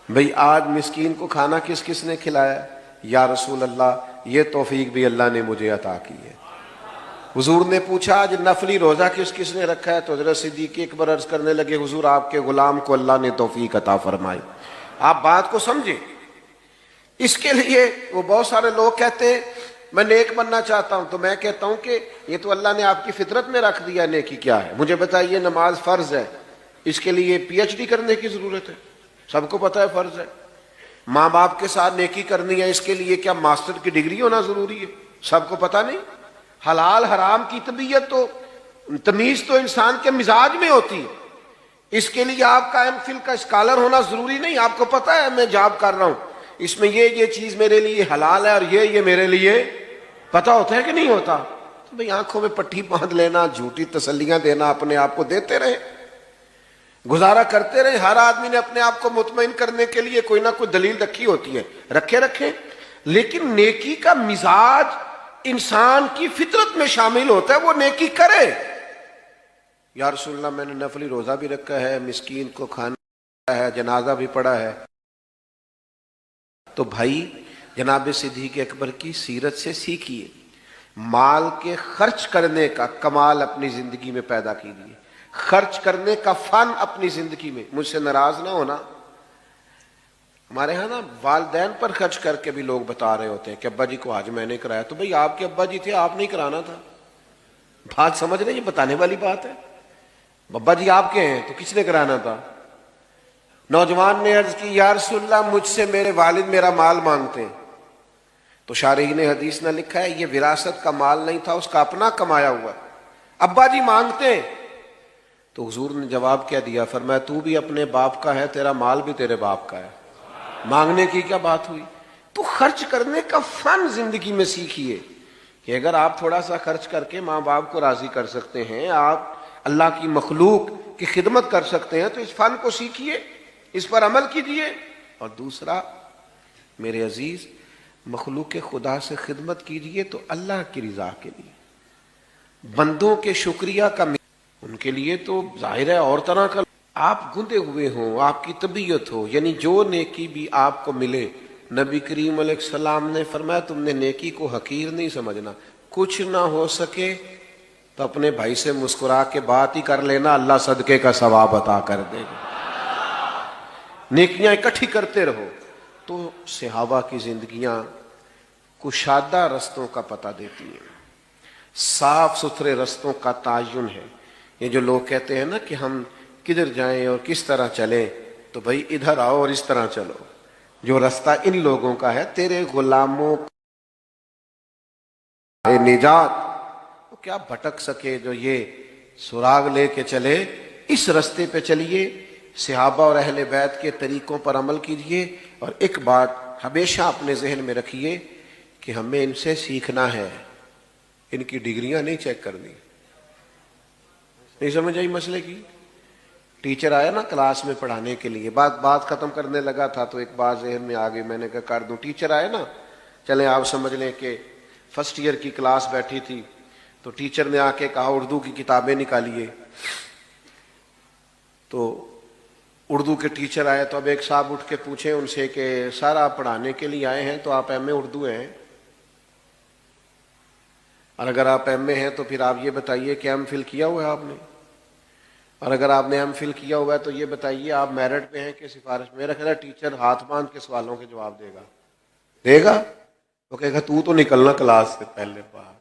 بھئی آج مسکین کو کھانا کس کس نے کھلایا؟ یا رسول اللہ یہ توفیق بھی اللہ نے مجھے عطا کی ہے. حضور نے پوچھا آج نفلی روزہ کس کس نے رکھا ہے؟ تو حضرت صدیق اکبر عرض کرنے لگے حضور آپ کے غلام کو اللہ نے توفیق عطا فرمائی. آپ بات کو سمجھیں. اس کے لیے وہ بہت سارے لوگ کہتے ہیں میں نیک بننا چاہتا ہوں، تو میں کہتا ہوں کہ یہ تو اللہ نے آپ کی فطرت میں رکھ دیا. نیکی کیا ہے مجھے بتائیے؟ نماز فرض ہے، اس کے لیے پی ایچ ڈی کرنے کی ضرورت ہے؟ سب کو پتہ ہے فرض ہے. ماں باپ کے ساتھ نیکی کرنی ہے، اس کے لیے کیا ماسٹر کی ڈگری ہونا ضروری ہے؟ سب کو پتہ نہیں. حلال حرام کی طبیعت تو تمیز تو انسان کے مزاج میں ہوتی ہے. اس کے لیے آپ کا ایم فل کا اسکالر ہونا ضروری نہیں. آپ کو پتہ ہے میں جاب کر رہا ہوں، اس میں یہ چیز میرے لیے حلال ہے اور یہ میرے لیے پتہ ہوتا ہے کہ نہیں ہوتا؟ تو بھئی آنکھوں میں پٹھی باندھ لینا، جھوٹی تسلیاں دینا، اپنے آپ کو دیتے رہے، گزارا کرتے رہے. ہر آدمی نے اپنے آپ کو مطمئن کرنے کے لیے کوئی نہ کوئی دلیل رکھی ہوتی ہے، رکھیں، لیکن نیکی کا مزاج انسان کی فطرت میں شامل ہوتا ہے، وہ نیکی کرے. یا رسول اللہ میں نے نفلی روزہ بھی رکھا ہے، مسکین کو کھانا ہے، جنازہ بھی پڑھا ہے. تو بھائی جناب صدیق اکبر کی سیرت سے سیکھیے. مال کے خرچ کرنے کا کمال اپنی زندگی میں پیدا کیجیے، خرچ کرنے کا فن اپنی زندگی میں. مجھ سے ناراض نہ ہونا، ہمارے ہاں نا والدین پر خرچ کر کے بھی لوگ بتا رہے ہوتے ہیں کہ ابا جی کو آج میں نے کرایا. تو بھئی آپ کے ابا جی تھے، آپ نہیں کرانا تھا. بات سمجھ رہے؟ یہ بتانے والی بات ہے. ابا جی آپ کے ہیں تو کس نے کرانا تھا؟ نوجوان نے عرض کی یا رسول اللہ مجھ سے میرے والد میرا مال مانگتے ہیں. تو شارحین حدیث نے لکھا ہے یہ وراثت کا مال نہیں تھا، اس کا اپنا کمایا ہوا. ابا جی مانگتے ہیں. تو حضور نے جواب کیا دیا؟ فرمایا تو بھی اپنے باپ کا ہے، تیرا مال بھی تیرے باپ کا ہے، مانگنے کی کیا بات ہوئی؟ تو خرچ کرنے کا فن زندگی میں سیکھیے کہ اگر آپ تھوڑا سا خرچ کر کے ماں باپ کو راضی کر سکتے ہیں، آپ اللہ کی مخلوق کی خدمت کر سکتے ہیں، تو اس فن کو سیکھیے، اس پر عمل کیجیے. اور دوسرا میرے عزیز، مخلوق خدا سے خدمت کیجیے تو اللہ کی رضا کے لیے. بندوں کے شکریہ کا ان کے لیے تو ظاہر ہے اور طرح کا. آپ گندے ہوئے ہوں، آپ کی طبیعت ہو، یعنی جو نیکی بھی آپ کو ملے، نبی کریم علیہ السلام نے فرمایا تم نے نیکی کو حقیر نہیں سمجھنا. کچھ نہ ہو سکے تو اپنے بھائی سے مسکرا کے بات ہی کر لینا، اللہ صدقے کا ثواب عطا کر دے گا. نیکیاں اکٹھی کرتے رہو. تو صحابہ کی زندگیاں کشادہ رستوں کا پتہ دیتی ہیں، صاف ستھرے رستوں کا تعین ہے. یہ جو لوگ کہتے ہیں نا کہ ہم کدھر جائیں اور کس طرح چلیں، تو بھائی ادھر آؤ اور اس طرح چلو. جو رستہ ان لوگوں کا ہے، تیرے غلاموں کا نجات وہ کیا بھٹک سکے، جو یہ سراغ لے کے چلے، اس رستے پہ چلیے. صحابہ اور اہل بیت کے طریقوں پر عمل کیجیے. اور ایک بات ہمیشہ اپنے ذہن میں رکھیے کہ ہمیں ان سے سیکھنا ہے، ان کی ڈگریاں نہیں چیک کرنی. نہیں سمجھ آئی مسئلے کی؟ ٹیچر آیا نا کلاس میں پڑھانے کے لیے، بات ختم کرنے لگا تھا تو ایک بات ذہن میں آ گئی، میں نے کہا کر دوں. ٹیچر آئے نا، چلیں آپ سمجھ لیں کہ فرسٹ ایئر کی کلاس بیٹھی تھی، تو ٹیچر نے آ کے کہا اردو کی کتابیں نکالیے. تو اردو کے ٹیچر آئے تو اب ایک صاحب اٹھ کے پوچھیں ان سے کہ سر آپ پڑھانے کے لیے آئے ہیں تو آپ ایم اے اردو ہیں، اور اگر آپ ایم اے ہیں تو پھر آپ یہ بتائیے کہ ایم فل کیا ہوا ہے آپ نے، اور اگر آپ نے ایم فل کیا ہوا ہے تو یہ بتائیے آپ میرٹ پہ ہیں کہ سفارش. میرا خیال ہے ٹیچر ہاتھ باندھ کے سوالوں کے جواب دے گا. وہ کہے گا تو نکلنا کلاس سے پہلے باہر.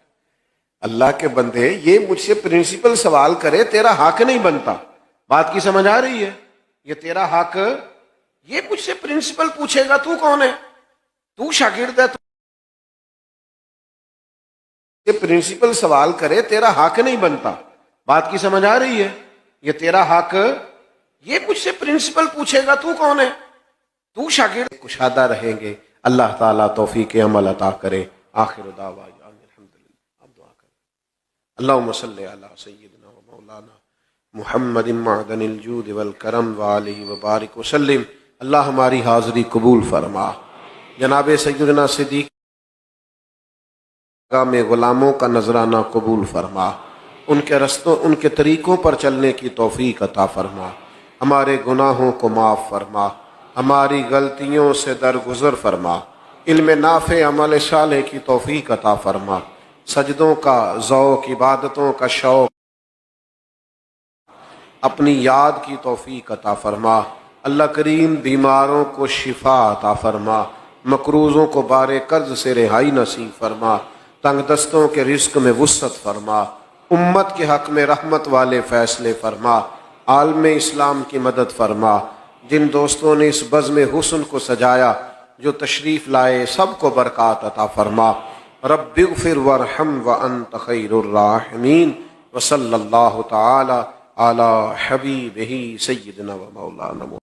اللہ کے بندے، یہ مجھ سے پرنسپل سوال کرے تیرا حق نہیں بنتا. بات کی سمجھ آ رہی ہے؟ یہ تیرا حق، یہ مجھ سے پرنسپل پوچھے گا تو کون ہے؟ تو شاگرد ہے. یہ پرنسپل سوال کرے تیرا حق نہیں بنتا. بات کی سمجھ آ رہی ہے؟ یہ تیرا حق، یہ مجھ سے پرنسپل پوچھے گا تو کون ہے؟ تو شاگرد. کشادہ رہیں گے. اللہ تعالیٰ توفیق عمل عطا کرے. آخر دعوانا اللہم صلی علی سیدنا و مولانا محمد معدن الجود والکرم وآلہ وبارک وسلم۔ اللہ ہماری حاضری قبول فرما۔ جناب سیدنا صدیق میں غلاموں کا نذرانہ قبول فرما، ان کے رستوں ان کے طریقوں پر چلنے کی توفیق عطا فرما، ہمارے گناہوں کو معاف فرما، ہماری غلطیوں سے درگزر فرما، علم نافع عمل صالح کی توفیق عطا فرما، سجدوں کا ذوق، عبادتوں کا شوق، اپنی یاد کی توفیق عطا فرما۔ اللہ کریم بیماروں کو شفا عطا فرما، مقروضوں کو بار قرض سے رہائی نصیب فرما، تنگ دستوں کے رزق میں وسعت فرما، امت کے حق میں رحمت والے فیصلے فرما، عالم اسلام کی مدد فرما۔ جن دوستوں نے اس بزم حسن کو سجایا، جو تشریف لائے، سب کو برکات عطا فرما۔ رب اغفر وارحم وانت خیر الراحمین، وصلی اللہ تعالی علی حبیبہ سیدنا و مولانا